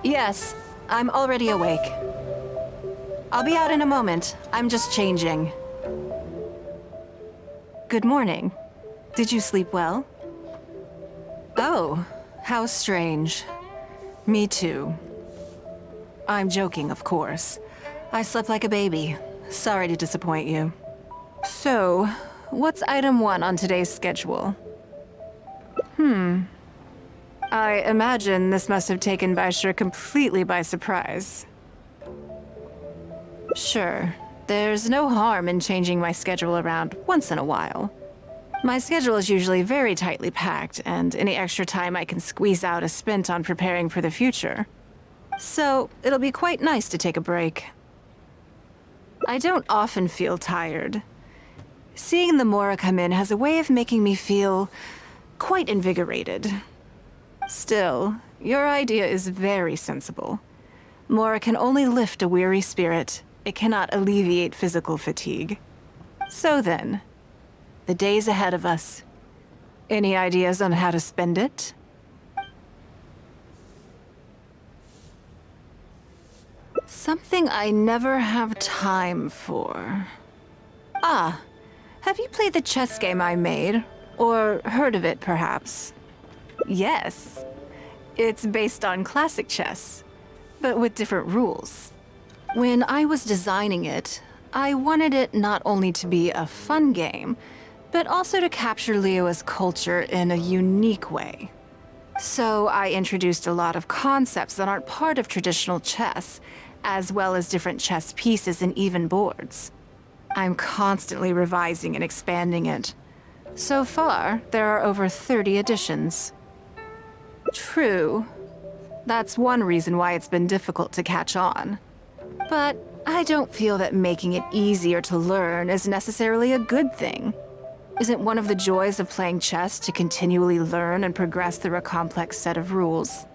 Yes, I'm already awake. I'll be out in a moment. I'm just changing. Good morning. Did you sleep well? Oh, how strange. Me too. I'm joking, of course. I slept like a baby. Sorry to disappoint you. So, what's item 1 on today's schedule? I imagine this must have taken Baisha completely by surprise. Sure, there's no harm in changing my schedule around once in a while. My schedule is usually very tightly packed, and any extra time I can squeeze out is spent on preparing for the future. So, it'll be quite nice to take a break. I don't often feel tired. Seeing the Mora come in has a way of making me feel quite invigorated. Still, your idea is very sensible. Mora can only lift a weary spirit. It cannot alleviate physical fatigue. So then, the days ahead of us. Any ideas on how to spend it? Something I never have time for. Ah, have you played the chess game I made? Or heard of it, perhaps? Yes. It's based on classic chess, but with different rules. When I was designing it, I wanted it not only to be a fun game, but also to capture Liyue's culture in a unique way. So I introduced a lot of concepts that aren't part of traditional chess, as well as different chess pieces and even boards. I'm constantly revising and expanding it. So far, there are over 30 editions. True. That's one reason why it's been difficult to catch on. But I don't feel that making it easier to learn is necessarily a good thing. Isn't one of the joys of playing chess to continually learn and progress through a complex set of rules?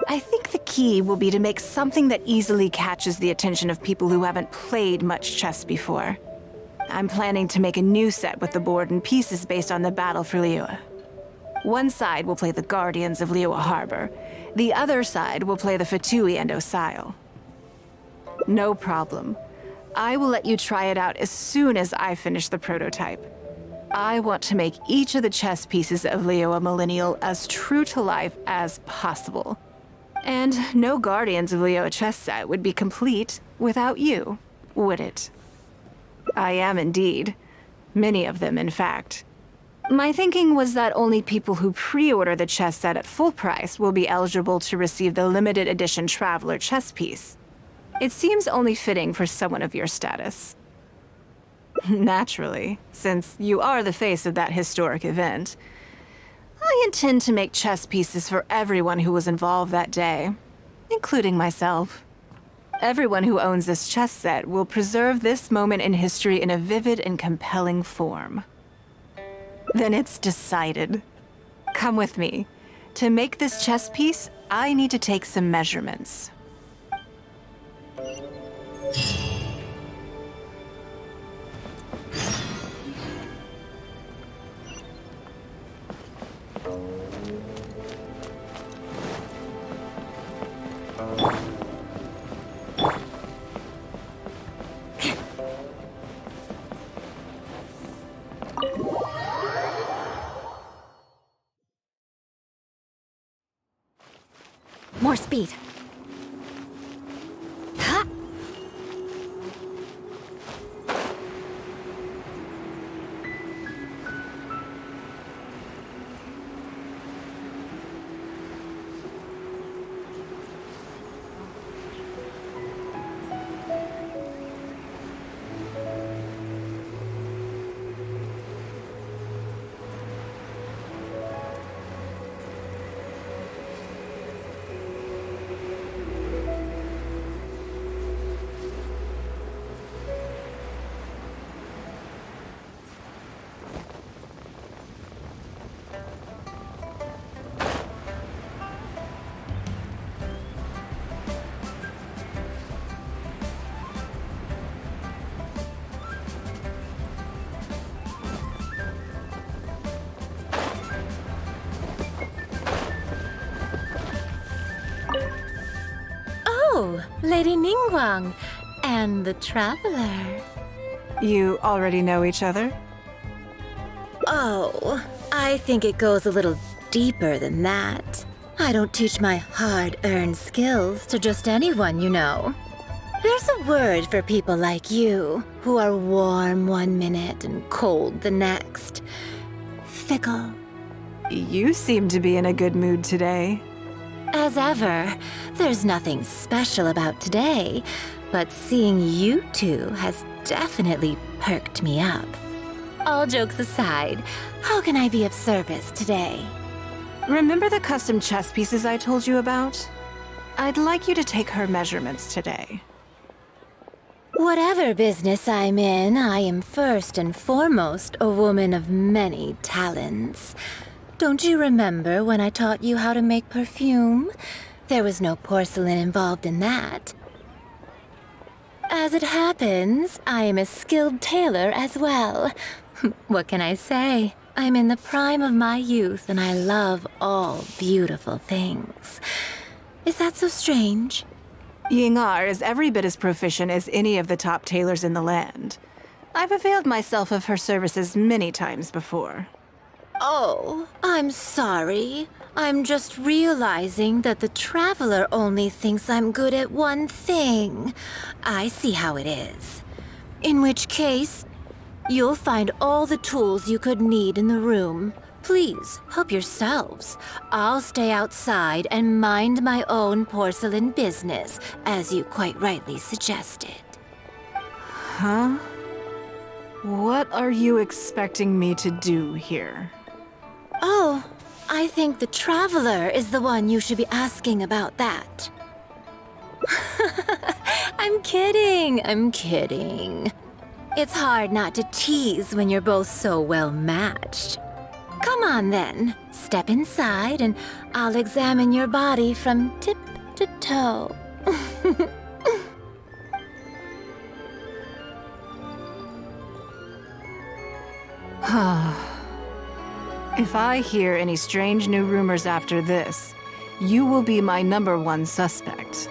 I think the key will be to make something that easily catches the attention of people who haven't played much chess before. I'm planning to make a new set with the board and pieces based on the battle for Liyue. One side will play the Guardians of Liyue Harbor. The other side will play the Fatui and Osile. No problem. I will let you try it out as soon as I finish the prototype. I want to make each of the chess pieces of Liyue Millennial as true to life as possible. And no Guardians of Liyue chess set would be complete without you, would it? I am indeed. Many of them, in fact. My thinking was that only people who pre-order the chess set at full price will be eligible to receive the limited edition Traveler chess piece. It seems only fitting for someone of your status. Naturally, since you are the face of that historic event, I intend to make chess pieces for everyone who was involved that day, including myself. Everyone who owns this chess set will preserve this moment in history in a vivid and compelling form. Then it's decided. Come with me. To make this chess piece, I need to take some measurements. More speed. Ha! Oh, Lady Ningguang and the Traveler. You already know each other? Oh, I think it goes a little deeper than that. I don't teach my hard-earned skills to just anyone, you know. There's a word for people like you, who are warm one minute and cold the next. Fickle. You seem to be in a good mood today. As ever, there's nothing special about today, but seeing you two has definitely perked me up. All jokes aside, how can I be of service today? Remember the custom chess pieces I told you about? I'd like you to take her measurements today. Whatever business I'm in, I am first and foremost a woman of many talents. Don't you remember when I taught you how to make perfume? There was no porcelain involved in that. As it happens, I am a skilled tailor as well. What can I say? I'm in the prime of my youth and I love all beautiful things. Is that so strange? Yingar is every bit as proficient as any of the top tailors in the land. I've availed myself of her services many times before. Oh, I'm sorry. I'm just realizing that the Traveler only thinks I'm good at one thing. I see how it is. In which case, you'll find all the tools you could need in the room. Please, help yourselves. I'll stay outside and mind my own porcelain business, as you quite rightly suggested. Huh? What are you expecting me to do here? Oh, I think the Traveler is the one you should be asking about that. I'm kidding. It's hard not to tease when you're both so well matched. Come on then, step inside and I'll examine your body from tip to toe. If I hear any strange new rumors after this, you will be my #1 suspect.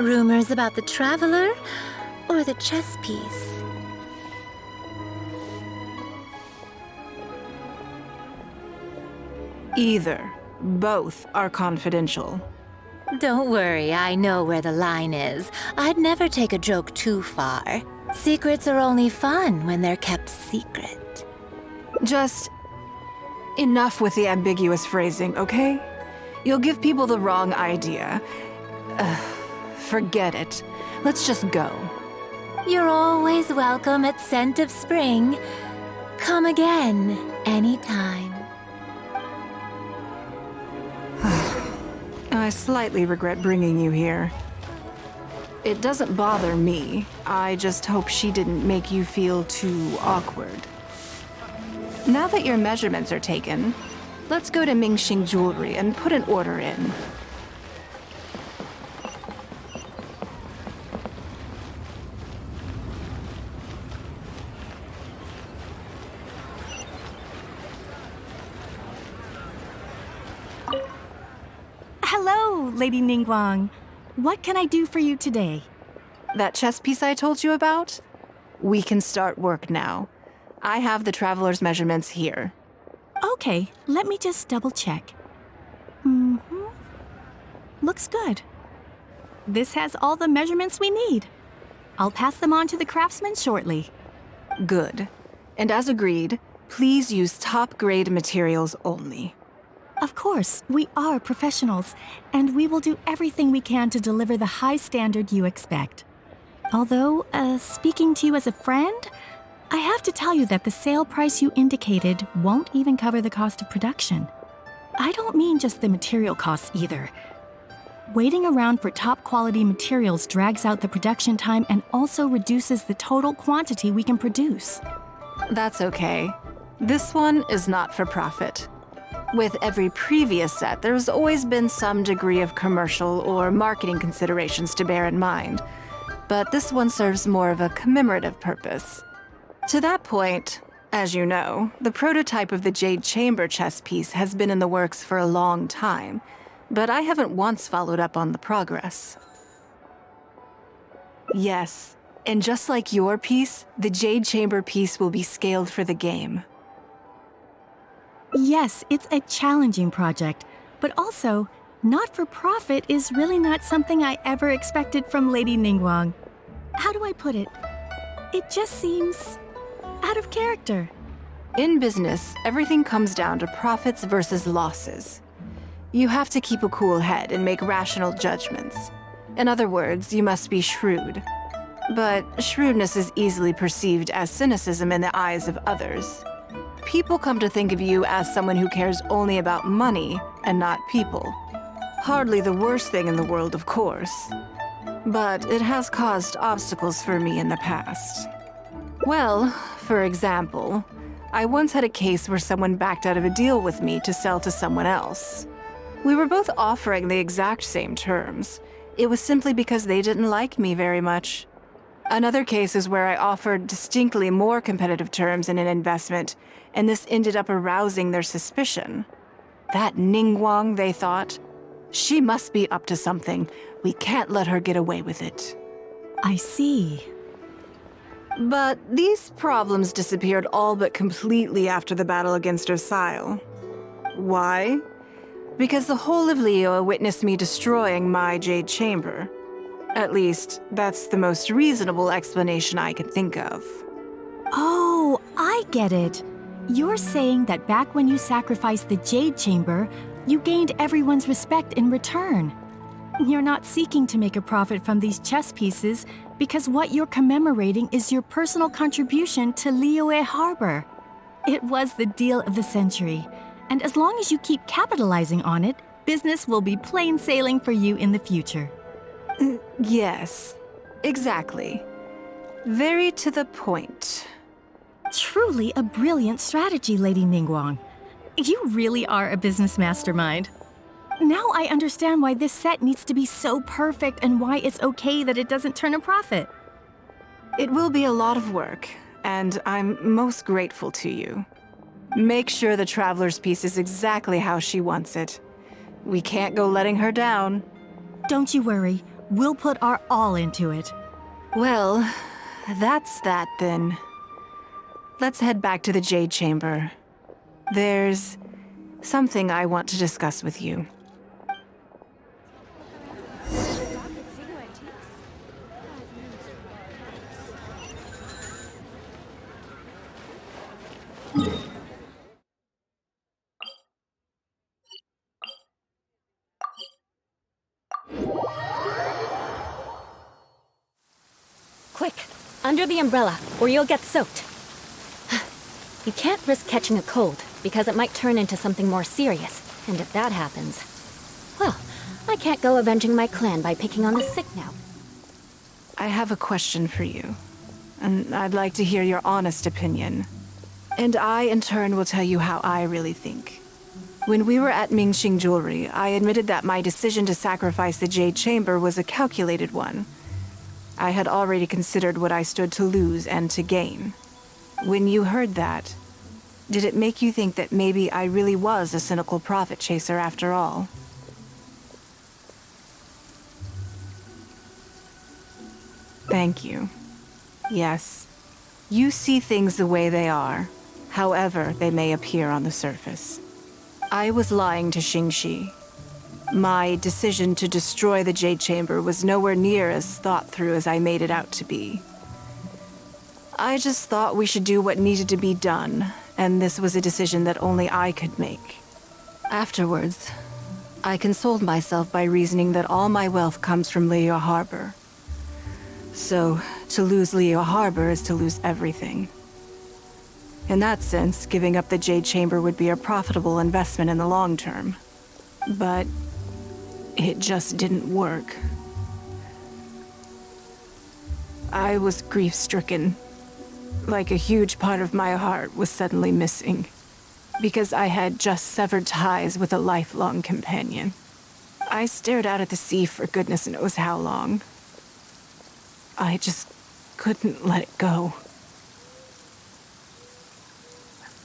Rumors about the Traveler or the chess piece? Either. Both are confidential. Don't worry, I know where the line is. I'd never take a joke too far. Secrets are only fun when they're kept secret. Just enough with the ambiguous phrasing, okay? You'll give people the wrong idea. Forget it. Let's just go. You're always welcome at Scent of Spring. Come again, anytime. I slightly regret bringing you here. It doesn't bother me. I just hope she didn't make you feel too awkward. Now that your measurements are taken, let's go to Mingxing Jewelry and put an order in. Hello, Lady Ningguang. What can I do for you today? That chess piece I told you about? We can start work now. I have the Traveler's measurements here. Okay, let me just double check. Looks good. This has all the measurements we need. I'll pass them on to the craftsman shortly. Good. And as agreed, please use top-grade materials only. Of course, we are professionals, and we will do everything we can to deliver the high standard you expect. Although, speaking to you as a friend, I have to tell you that the sale price you indicated won't even cover the cost of production. I don't mean just the material costs either. Waiting around for top-quality materials drags out the production time and also reduces the total quantity we can produce. That's okay. This one is not for profit. With every previous set, there's always been some degree of commercial or marketing considerations to bear in mind. But this one serves more of a commemorative purpose. To that point, as you know, the prototype of the Jade Chamber chess piece has been in the works for a long time, but I haven't once followed up on the progress. Yes, and just like your piece, the Jade Chamber piece will be scaled for the game. Yes, it's a challenging project, but also, not-for-profit is really not something I ever expected from Lady Ningguang. How do I put it? It just seems out of character. In business, everything comes down to profits versus losses. You have to keep a cool head and make rational judgments. In other words, you must be shrewd. But shrewdness is easily perceived as cynicism in the eyes of others. People come to think of you as someone who cares only about money and not people. Hardly the worst thing in the world, of course. But it has caused obstacles for me in the past. Well, for example, I once had a case where someone backed out of a deal with me to sell to someone else. We were both offering the exact same terms. It was simply because they didn't like me very much. Another case is where I offered distinctly more competitive terms in an investment, and this ended up arousing their suspicion. That Ningguang, they thought. She must be up to something. We can't let her get away with it. I see. But these problems disappeared all but completely after the battle against Osile. Why? Because the whole of Liyue witnessed me destroying my Jade Chamber. At least, that's the most reasonable explanation I could think of. Oh, I get it. You're saying that back when you sacrificed the Jade Chamber, you gained everyone's respect in return. You're not seeking to make a profit from these chess pieces because what you're commemorating is your personal contribution to Liyue Harbor. It was the deal of the century, and as long as you keep capitalizing on it, business will be plain sailing for you in the future. Yes, exactly. Very to the point. Truly a brilliant strategy, Lady Ningguang. You really are a business mastermind. Now I understand why this set needs to be so perfect and why it's okay that it doesn't turn a profit. It will be a lot of work, and I'm most grateful to you. Make sure the Traveler's piece is exactly how she wants it. We can't go letting her down. Don't you worry. We'll put our all into it. Well, that's that then. Let's head back to the Jade Chamber. There's something I want to discuss with you. Quick, under the umbrella, or you'll get soaked. You can't risk catching a cold, because it might turn into something more serious, and if that happens, well, I can't go avenging my clan by picking on the sick now. I have a question for you, and I'd like to hear your honest opinion. And I, in turn, will tell you how I really think. When we were at Mingxing Jewelry, I admitted that my decision to sacrifice the Jade Chamber was a calculated one. I had already considered what I stood to lose and to gain. When you heard that, did it make you think that maybe I really was a cynical profit chaser after all? Thank you. Yes, you see things the way they are, however they may appear on the surface. I was lying to Xingxi. My decision to destroy the Jade Chamber was nowhere near as thought through as I made it out to be. I just thought we should do what needed to be done, and this was a decision that only I could make. Afterwards, I consoled myself by reasoning that all my wealth comes from Liyue Harbor. So, to lose Liyue Harbor is to lose everything. In that sense, giving up the Jade Chamber would be a profitable investment in the long term. But it just didn't work. I was grief-stricken. Like a huge part of my heart was suddenly missing. Because I had just severed ties with a lifelong companion. I stared out at the sea for goodness knows how long. I just couldn't let it go.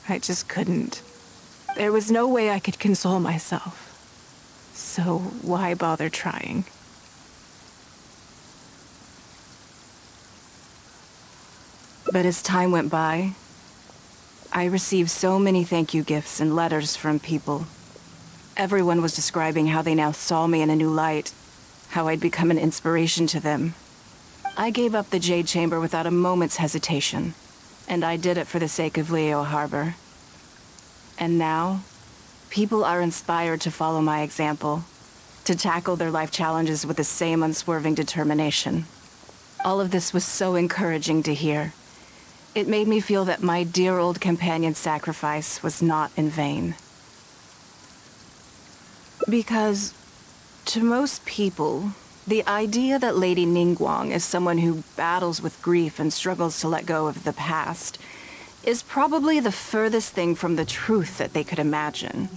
I just couldn't. There was no way I could console myself. So why bother trying? But as time went by, I received so many thank you gifts and letters from people. Everyone was describing how they now saw me in a new light, how I'd become an inspiration to them. I gave up the Jade Chamber without a moment's hesitation, and I did it for the sake of Liyue Harbor. And now, people are inspired to follow my example, to tackle their life challenges with the same unswerving determination. All of this was so encouraging to hear. It made me feel that my dear old companion's sacrifice was not in vain. Because, to most people, the idea that Lady Ningguang is someone who battles with grief and struggles to let go of the past is probably the furthest thing from the truth that they could imagine.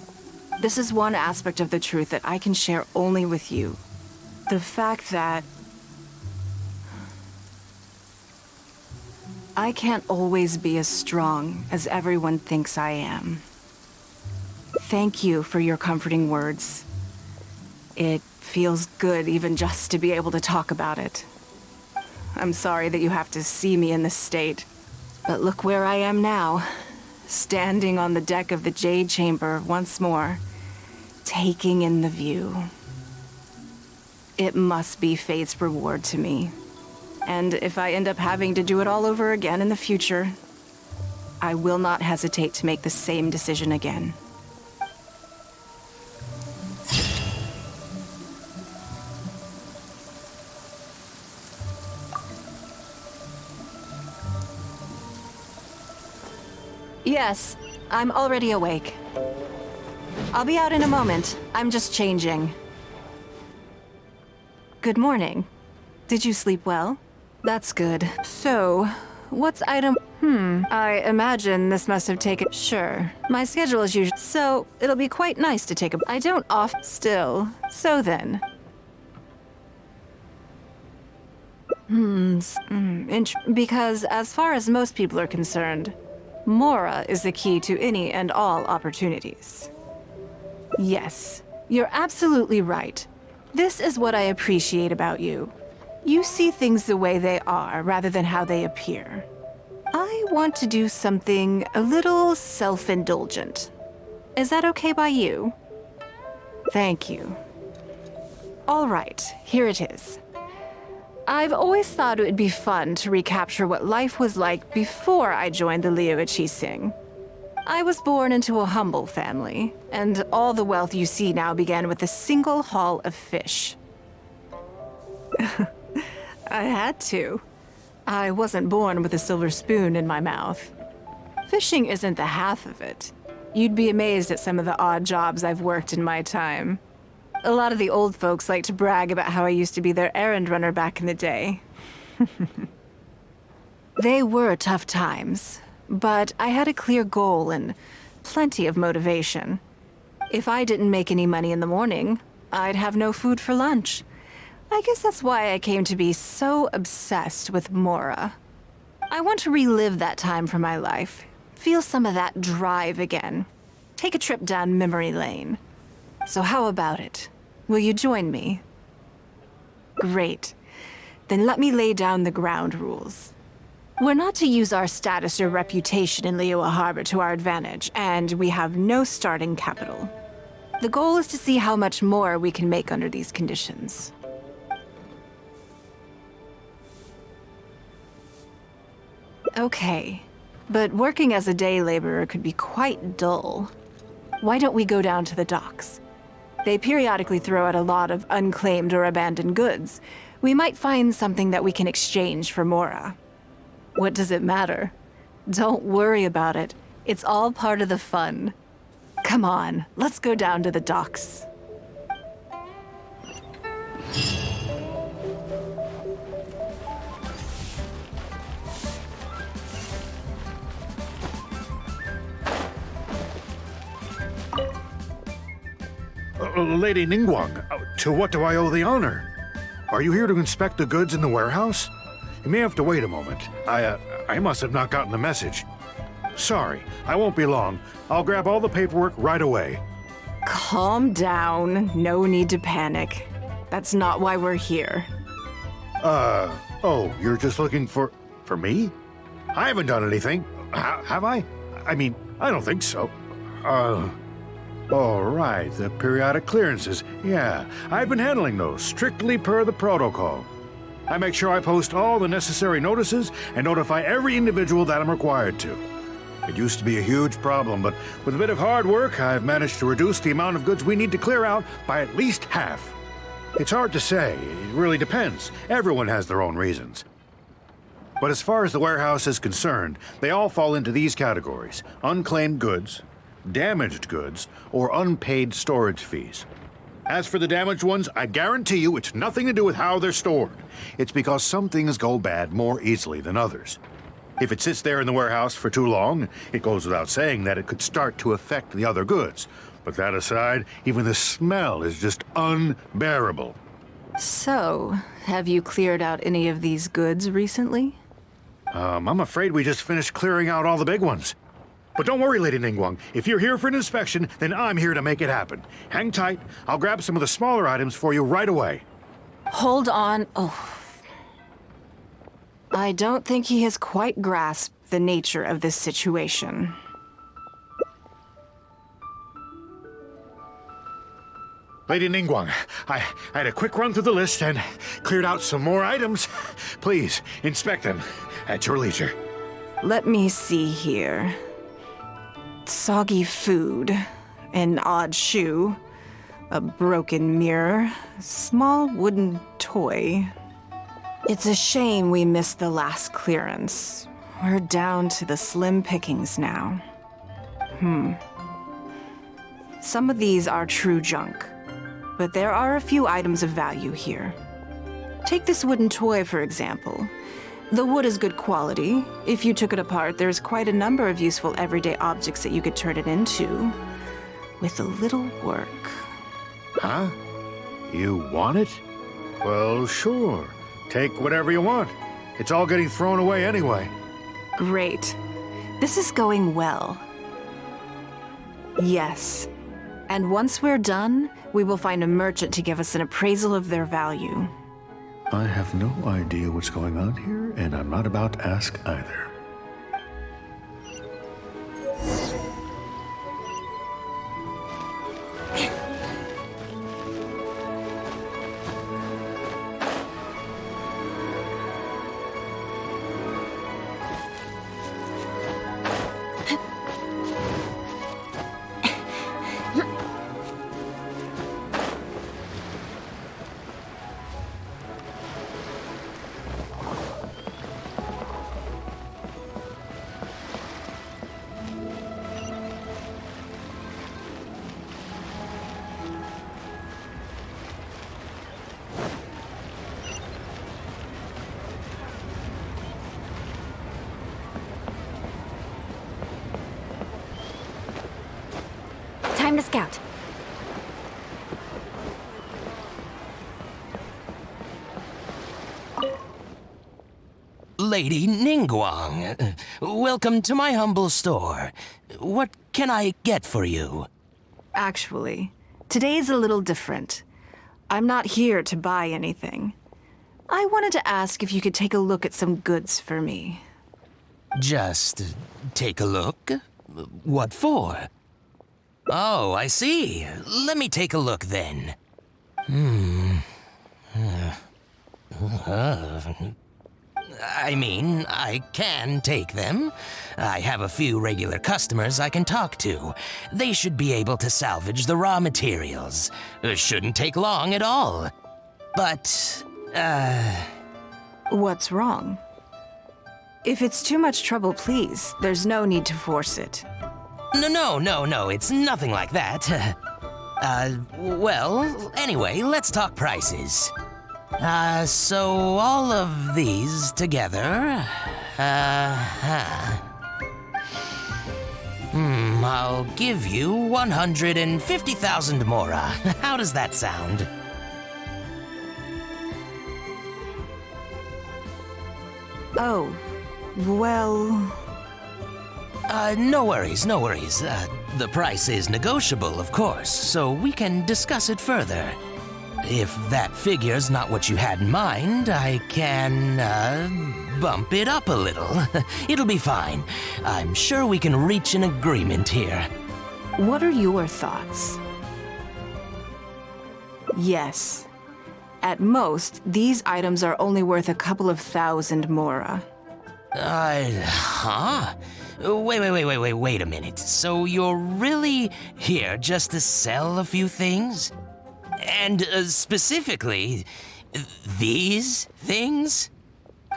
This is one aspect of the truth that I can share only with you. The fact that I can't always be as strong as everyone thinks I am. Thank you for your comforting words. It feels good even just to be able to talk about it. I'm sorry that you have to see me in this state, but look where I am now, standing on the deck of the Jade Chamber once more, taking in the view. It must be fate's reward to me. And if I end up having to do it all over again in the future, I will not hesitate to make the same decision again. Yes, I'm already awake. I'll be out in a moment. I'm just changing. Good morning. Did you sleep well? That's good. So, what's item? I imagine this must have taken. Sure. My schedule is usual. So, it'll be quite nice to take a. I don't off still. So then. Because as far as most people are concerned, Mora is the key to any and all opportunities. Yes, you're absolutely right. This is what I appreciate about you. You see things the way they are rather than how they appear. I want to do something a little self-indulgent. Is that okay by you? Thank you. All right, here it is. I've always thought it would be fun to recapture what life was like before I joined the Liyue Qixing. I was born into a humble family, and all the wealth you see now began with a single haul of fish. I had to. I wasn't born with a silver spoon in my mouth. Fishing isn't the half of it. You'd be amazed at some of the odd jobs I've worked in my time. A lot of the old folks like to brag about how I used to be their errand runner back in the day. They were tough times, but I had a clear goal and plenty of motivation. If I didn't make any money in the morning, I'd have no food for lunch. I guess that's why I came to be so obsessed with Mora. I want to relive that time for my life, feel some of that drive again, take a trip down memory lane. So how about it? Will you join me? Great. Then let me lay down the ground rules. We're not to use our status or reputation in Liyue Harbor to our advantage, and we have no starting capital. The goal is to see how much more we can make under these conditions. Okay, but working as a day laborer could be quite dull. Why don't we go down to the docks? They periodically throw out a lot of unclaimed or abandoned goods. We might find something that we can exchange for Mora. What does it matter? Don't worry about it. It's all part of the fun. Come on, let's go down to the docks. Lady Ningguang, to what do I owe the honor? Are you here to inspect the goods in the warehouse? You may have to wait a moment. I must have not gotten the message. Sorry, I won't be long. I'll grab all the paperwork right away. Calm down. No need to panic. That's not why we're here. Oh, you're just looking for me? I haven't done anything. Have I? I mean, I don't think so. All right, the periodic clearances. Yeah, I've been handling those, strictly per the protocol. I make sure I post all the necessary notices and notify every individual that I'm required to. It used to be a huge problem, but with a bit of hard work, I've managed to reduce the amount of goods we need to clear out by at least half. It's hard to say. It really depends. Everyone has their own reasons. But as far as the warehouse is concerned, they all fall into these categories: unclaimed goods, damaged goods, or unpaid storage fees. As for the damaged ones, I guarantee you it's nothing to do with how they're stored. It's because some things go bad more easily than others. If it sits there in the warehouse for too long, it goes without saying that it could start to affect the other goods. But that aside, even the smell is just unbearable. So, have you cleared out any of these goods recently? I'm afraid we just finished clearing out all the big ones. But don't worry, Lady Ningguang. If you're here for an inspection, then I'm here to make it happen. Hang tight. I'll grab some of the smaller items for you right away. Hold on. Oh. I don't think he has quite grasped the nature of this situation. Lady Ningguang, I had a quick run through the list and cleared out some more items. Please, inspect them at your leisure. Let me see here. Soggy food, an odd shoe, a broken mirror, small wooden toy. It's a shame we missed the last clearance. We're down to the slim pickings now. Some of these are true junk, but there are a few items of value here. Take this wooden toy, for example. The wood is good quality. If you took it apart, there's quite a number of useful everyday objects that you could turn it into, with a little work. Huh? You want it? Well, sure. Take whatever you want. It's all getting thrown away anyway. Great. This is going well. Yes. And once we're done, we will find a merchant to give us an appraisal of their value. I have no idea what's going on here, and I'm not about to ask either. Time to scout. Lady Ningguang, welcome to my humble store. What can I get for you? Actually, today's a little different. I'm not here to buy anything. I wanted to ask if you could take a look at some goods for me. Just take a look? What for? Oh, I see. Let me take a look then. I mean, I can take them. I have a few regular customers I can talk to. They should be able to salvage the raw materials. It shouldn't take long at all. But, What's wrong? If it's too much trouble, please, there's no need to force it. No, it's nothing like that. Well, anyway, let's talk prices. So all of these together, I'll give you 150,000 mora. How does that sound? Oh, well... No worries. The price is negotiable, of course, so we can discuss it further. if that figure's not what you had in mind, I can, bump it up a little. It'll be fine. I'm sure we can reach an agreement here. What are your thoughts? Yes. At most, these items are only worth a couple of thousand mora. Huh? Wait a minute. So you're really here just to sell a few things? And specifically, these things?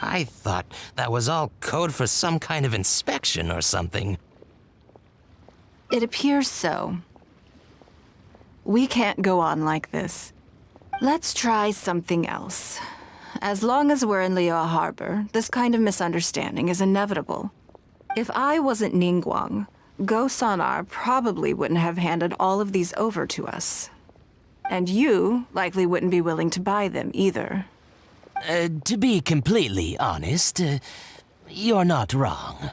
I thought that was all code for some kind of inspection or something. It appears so. We can't go on like this. Let's try something else. As long as we're in Liyue Harbor, this kind of misunderstanding is inevitable. If I wasn't Ningguang, Go Sonar probably wouldn't have handed all of these over to us. And you likely wouldn't be willing to buy them either. To be completely honest, you're not wrong.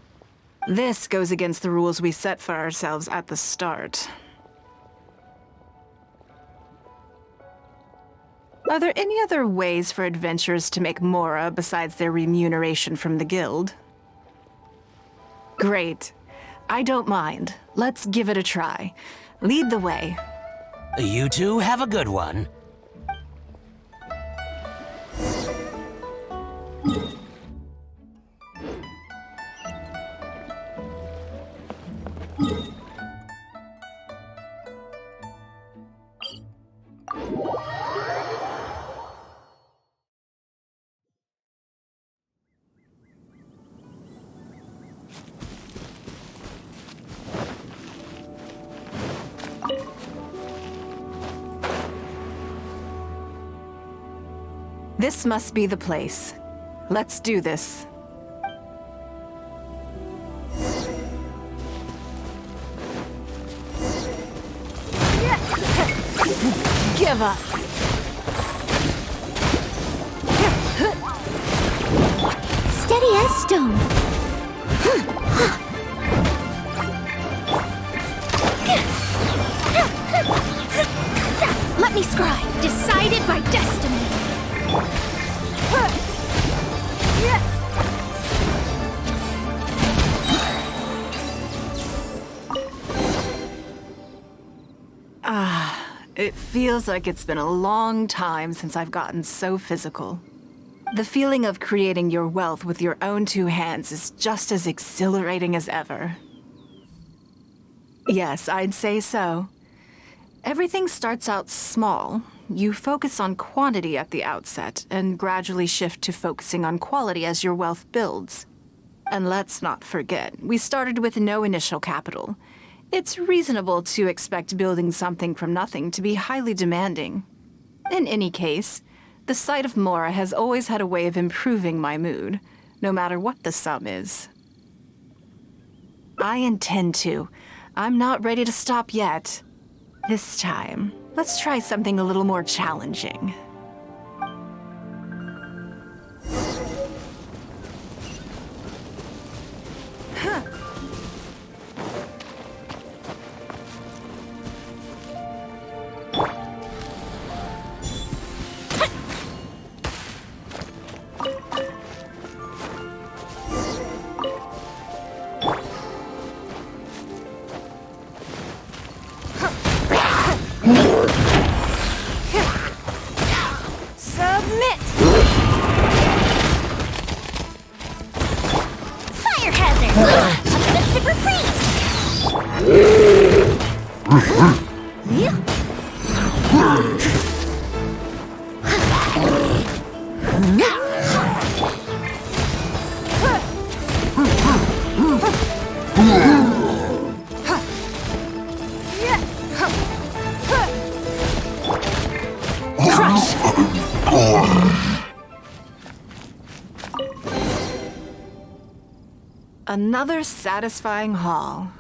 This goes against the rules we set for ourselves at the start. Are there any other ways for adventurers to make mora besides their remuneration from the guild? Great. I don't mind. Let's give it a try. Lead the way. You two have a good one. This must be the place. Let's do this. Give up. Steady as stone. Let me scry. Decided by destiny. It feels like it's been a long time since I've gotten so physical. The feeling of creating your wealth with your own two hands is just as exhilarating as ever. Yes, I'd say so. Everything starts out small. You focus on quantity at the outset, and gradually shift to focusing on quality as your wealth builds. And let's not forget, we started with no initial capital. It's reasonable to expect building something from nothing to be highly demanding. In any case, the sight of mora has always had a way of improving my mood, no matter what the sum is. I intend to. I'm not ready to stop yet. This time, let's try something a little more challenging. Another satisfying haul.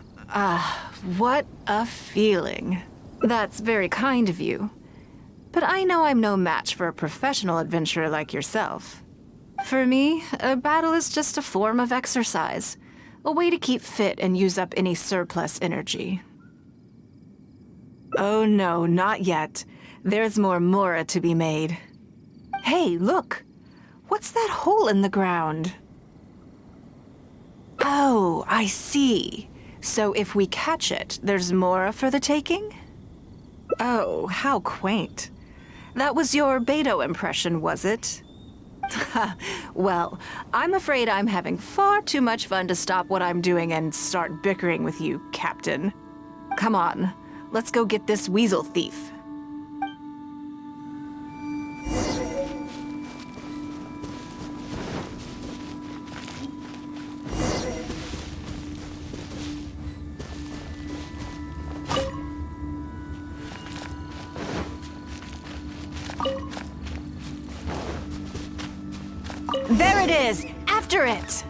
What a feeling. That's very kind of you. But I know I'm no match for a professional adventurer like yourself. For me, a battle is just a form of exercise, a way to keep fit and use up any surplus energy. Oh no, not yet. There's more mora to be made. Hey, look! What's that hole in the ground? Oh, I see. So if we catch it, there's mora for the taking? Oh, how quaint. That was your Beto impression, was it? Well, I'm afraid I'm having far too much fun to stop what I'm doing and start bickering with you, Captain. Come on, let's go get this weasel thief. There it is! After it!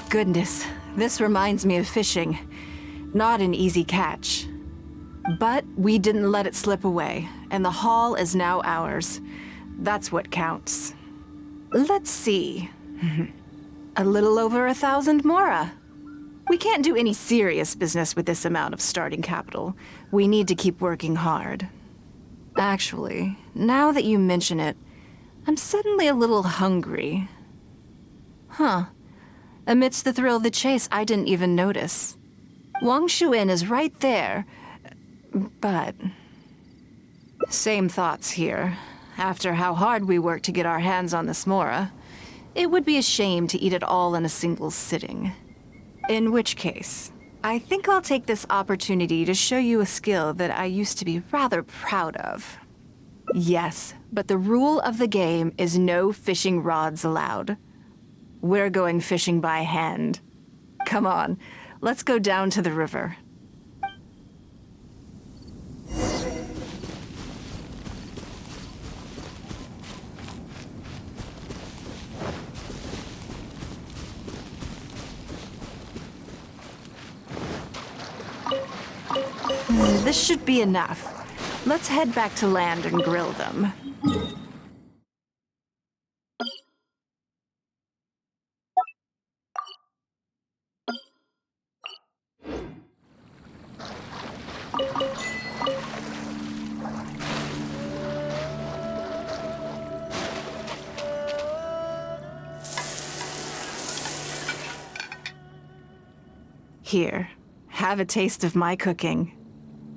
Goodness, this reminds me of fishing. Not an easy catch. But we didn't let it slip away, and the haul is now ours. That's what counts. Let's see. A little over 1,000 mora. We can't do any serious business with this amount of starting capital. We need to keep working hard. Actually, now that you mention it, I'm suddenly a little hungry. Huh. Amidst the thrill of the chase, I didn't even notice. Wangshu Inn is right there, but... Same thoughts here. After how hard we worked to get our hands on this mora, it would be a shame to eat it all in a single sitting. In which case, I think I'll take this opportunity to show you a skill that I used to be rather proud of. Yes, but the rule of the game is no fishing rods allowed. We're going fishing by hand. Come on, let's go down to the river. This should be enough. Let's head back to land and grill them. Here, have a taste of my cooking.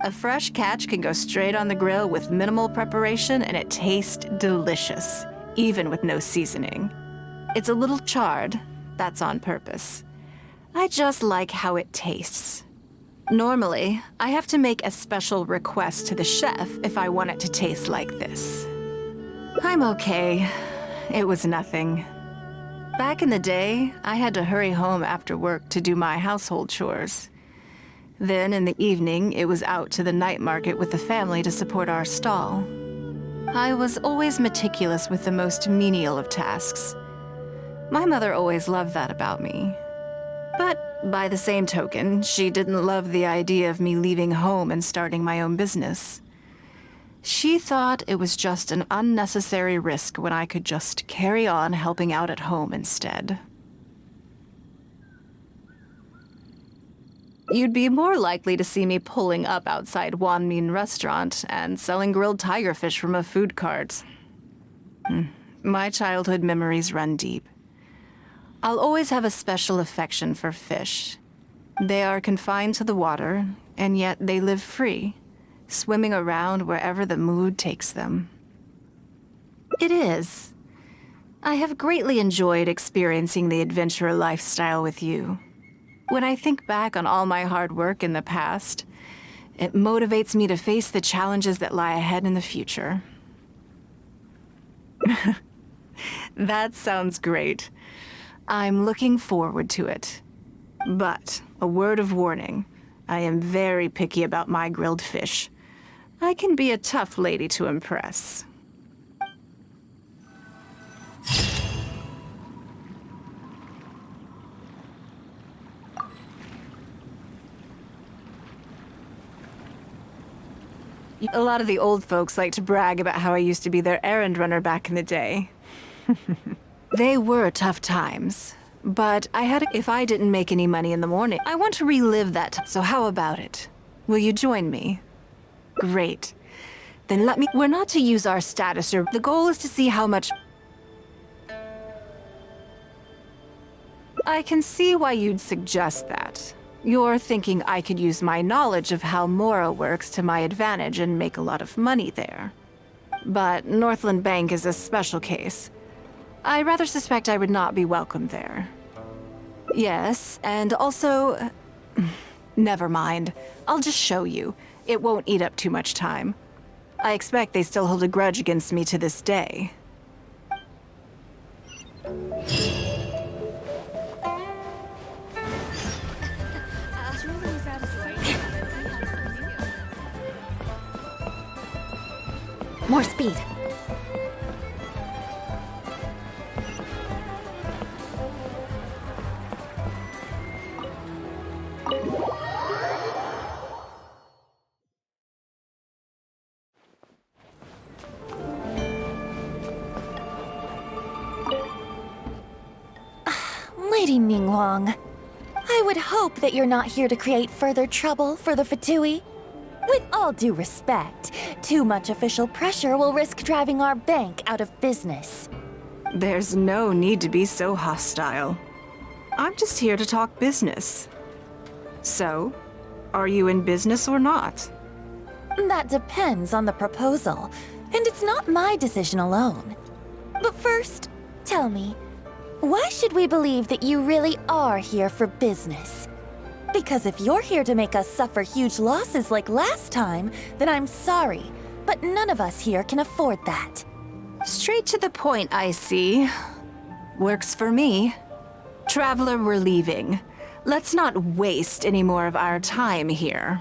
A fresh catch can go straight on the grill with minimal preparation and it tastes delicious, even with no seasoning. It's a little charred, that's on purpose. I just like how it tastes. Normally, I have to make a special request to the chef if I want it to taste like this. I'm okay. It was nothing. Back in the day, I had to hurry home after work to do my household chores. Then, in the evening, it was out to the night market with the family to support our stall. I was always meticulous with the most menial of tasks. My mother always loved that about me. But, by the same token, she didn't love the idea of me leaving home and starting my own business. She thought it was just an unnecessary risk when I could just carry on helping out at home instead. You'd be more likely to see me pulling up outside Wanmin Restaurant and selling grilled tigerfish from a food cart. My childhood memories run deep. I'll always have a special affection for fish. They are confined to the water, and yet they live free, swimming around wherever the mood takes them. It is. I have greatly enjoyed experiencing the adventurer lifestyle with you. When I think back on all my hard work in the past, it motivates me to face the challenges that lie ahead in the future. That sounds great. I'm looking forward to it. But, a word of warning, I am very picky about my grilled fish. I can be a tough lady to impress. A lot of the old folks like to brag about how I used to be their errand runner back in the day. They were tough times, but if I didn't make any money in the morning, I want to relive that. So how about it? Will you join me? Great. Then we're not to use our status, or the goal is to see how much... I can see why you'd suggest that. You're thinking I could use my knowledge of how Mora works to my advantage and make a lot of money there. But Northland Bank is a special case. I rather suspect I would not be welcome there. Yes, and also... Never mind. I'll just show you. It won't eat up too much time. I expect they still hold a grudge against me to this day. More speed. Lady Ningguang, I would hope that you're not here to create further trouble for the Fatui. With all due respect, too much official pressure will risk driving our bank out of business. There's no need to be so hostile. I'm just here to talk business. So, are you in business or not? That depends on the proposal, and it's not my decision alone. But first, tell me, why should we believe that you really are here for business? Because if you're here to make us suffer huge losses like last time, then I'm sorry, but none of us here can afford that. Straight to the point, I see. Works for me. Traveler, we're leaving. Let's not waste any more of our time here.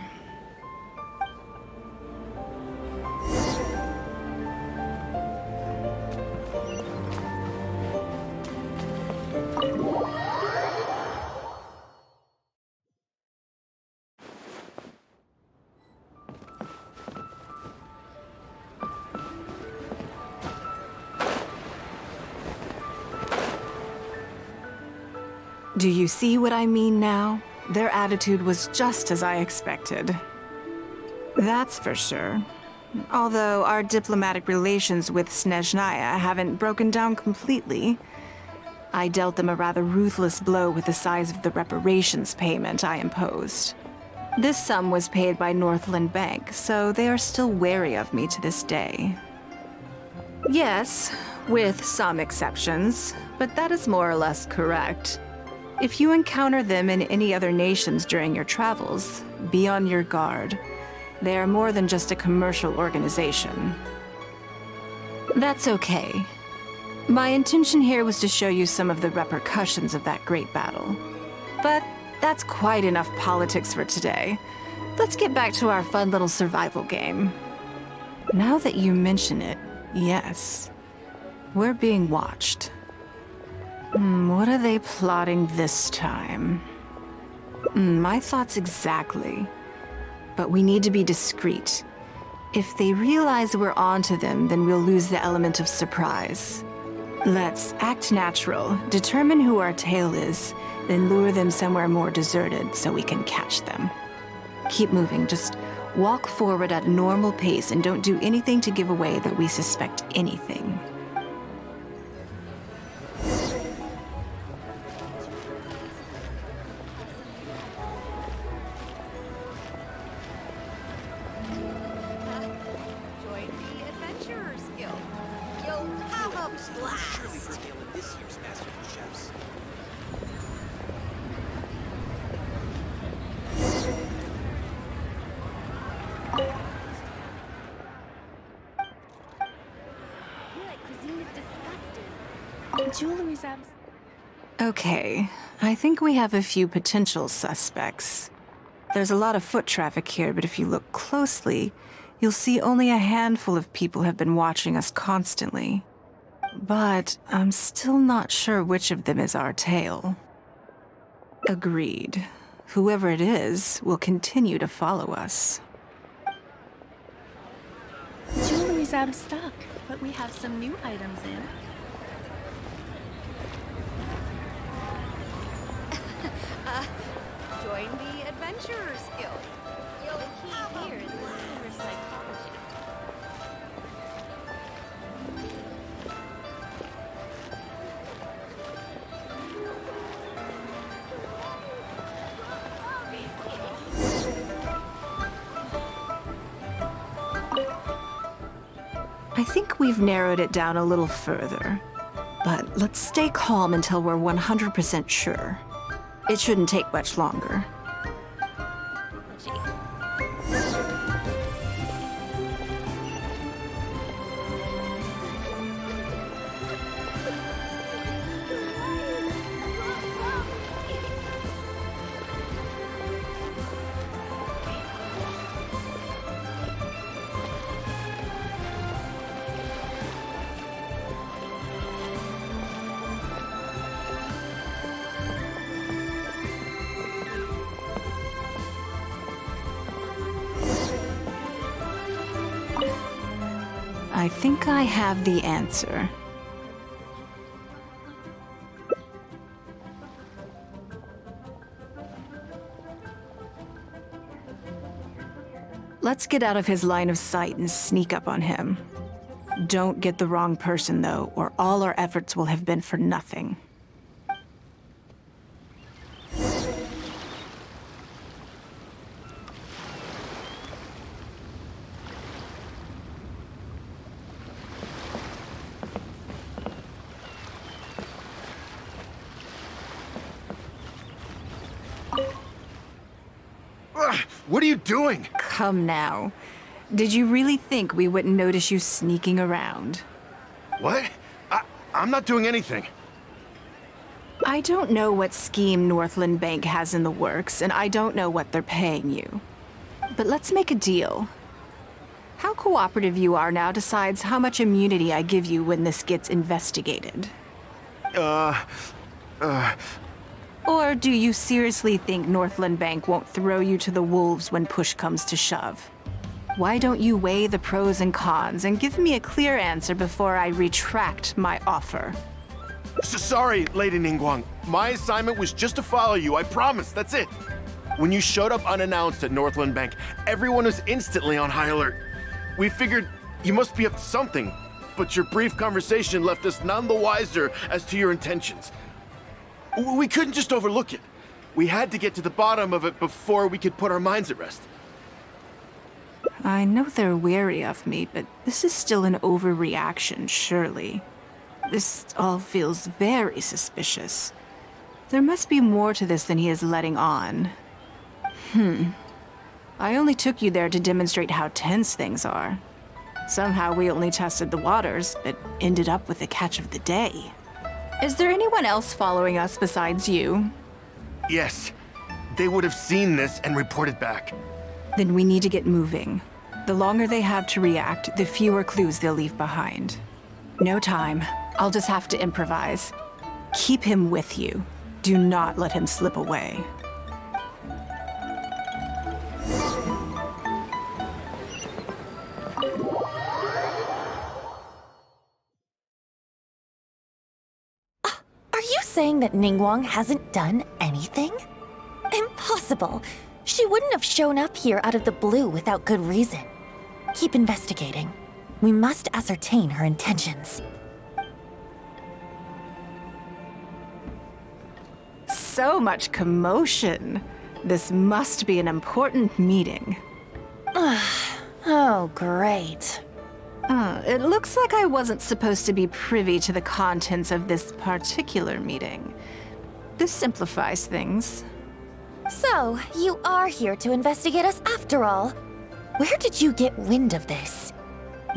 Do you see what I mean now? Their attitude was just as I expected. That's for sure. Although our diplomatic relations with Snezhnaya haven't broken down completely. I dealt them a rather ruthless blow with the size of the reparations payment I imposed. This sum was paid by Northland Bank, so they are still wary of me to this day. Yes, with some exceptions, but that is more or less correct. If you encounter them in any other nations during your travels, be on your guard. They are more than just a commercial organization. That's okay. My intention here was to show you some of the repercussions of that great battle. But that's quite enough politics for today. Let's get back to our fun little survival game. Now that you mention it, yes. We're being watched. What are they plotting this time? My thoughts exactly. But we need to be discreet. If they realize we're onto them, then we'll lose the element of surprise. Let's act natural, determine who our tail is, then lure them somewhere more deserted so we can catch them. Keep moving, just walk forward at a normal pace and don't do anything to give away that we suspect anything. Okay, I think we have a few potential suspects. There's a lot of foot traffic here, but if you look closely, you'll see only a handful of people have been watching us constantly. But I'm still not sure which of them is our tail. Agreed. Whoever it is will continue to follow us. Jewelry's out of stock, but we have some new items in. adventurer's guild. The only key here is the sewer psychology. I think we've narrowed it down a little further. But let's stay calm until we're 100% sure. It shouldn't take much longer. I think I have the answer. Let's get out of his line of sight and sneak up on him. Don't get the wrong person, though, or all our efforts will have been for nothing. What are you doing? Come now. Did you really think we wouldn't notice you sneaking around? What? I'm not doing anything. I don't know what scheme Northland Bank has in the works, and I don't know what they're paying you. But let's make a deal. How cooperative you are now decides how much immunity I give you when this gets investigated. Or do you seriously think Northland Bank won't throw you to the wolves when push comes to shove? Why don't you weigh the pros and cons and give me a clear answer before I retract my offer? Sorry, Lady Ningguang. My assignment was just to follow you, I promise, that's it. When you showed up unannounced at Northland Bank, everyone was instantly on high alert. We figured you must be up to something, but your brief conversation left us none the wiser as to your intentions. We couldn't just overlook it. We had to get to the bottom of it before we could put our minds at rest. I know they're wary of me, but this is still an overreaction, surely. This all feels very suspicious. There must be more to this than he is letting on. I only took you there to demonstrate how tense things are. Somehow we only tested the waters, but ended up with the catch of the day. Is there anyone else following us besides you? Yes. They would have seen this and reported back. Then we need to get moving. The longer they have to react, the fewer clues they'll leave behind. No time. I'll just have to improvise. Keep him with you. Do not let him slip away. Are you saying that Ningguang hasn't done anything? Impossible. She wouldn't have shown up here out of the blue without good reason. Keep investigating. We must ascertain her intentions. So much commotion. This must be an important meeting. Oh, great. It looks like I wasn't supposed to be privy to the contents of this particular meeting. This simplifies things. So, you are here to investigate us after all. Where did you get wind of this?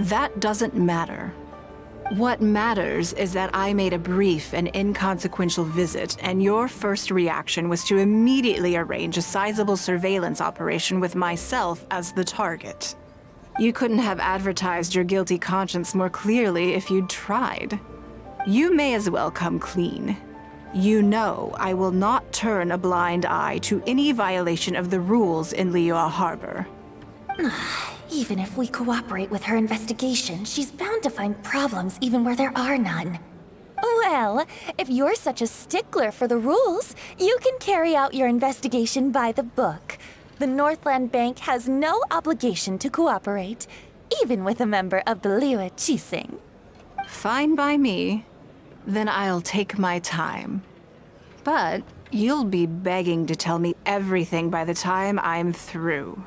That doesn't matter. What matters is that I made a brief and inconsequential visit, and your first reaction was to immediately arrange a sizable surveillance operation with myself as the target. You couldn't have advertised your guilty conscience more clearly if you'd tried. You may as well come clean. You know I will not turn a blind eye to any violation of the rules in Liyue Harbor. Even if we cooperate with her investigation, she's bound to find problems even where there are none. Well, if you're such a stickler for the rules, you can carry out your investigation by the book. The Northland Bank has no obligation to cooperate, even with a member of the Liu Qixing. Fine by me. Then I'll take my time. But you'll be begging to tell me everything by the time I'm through.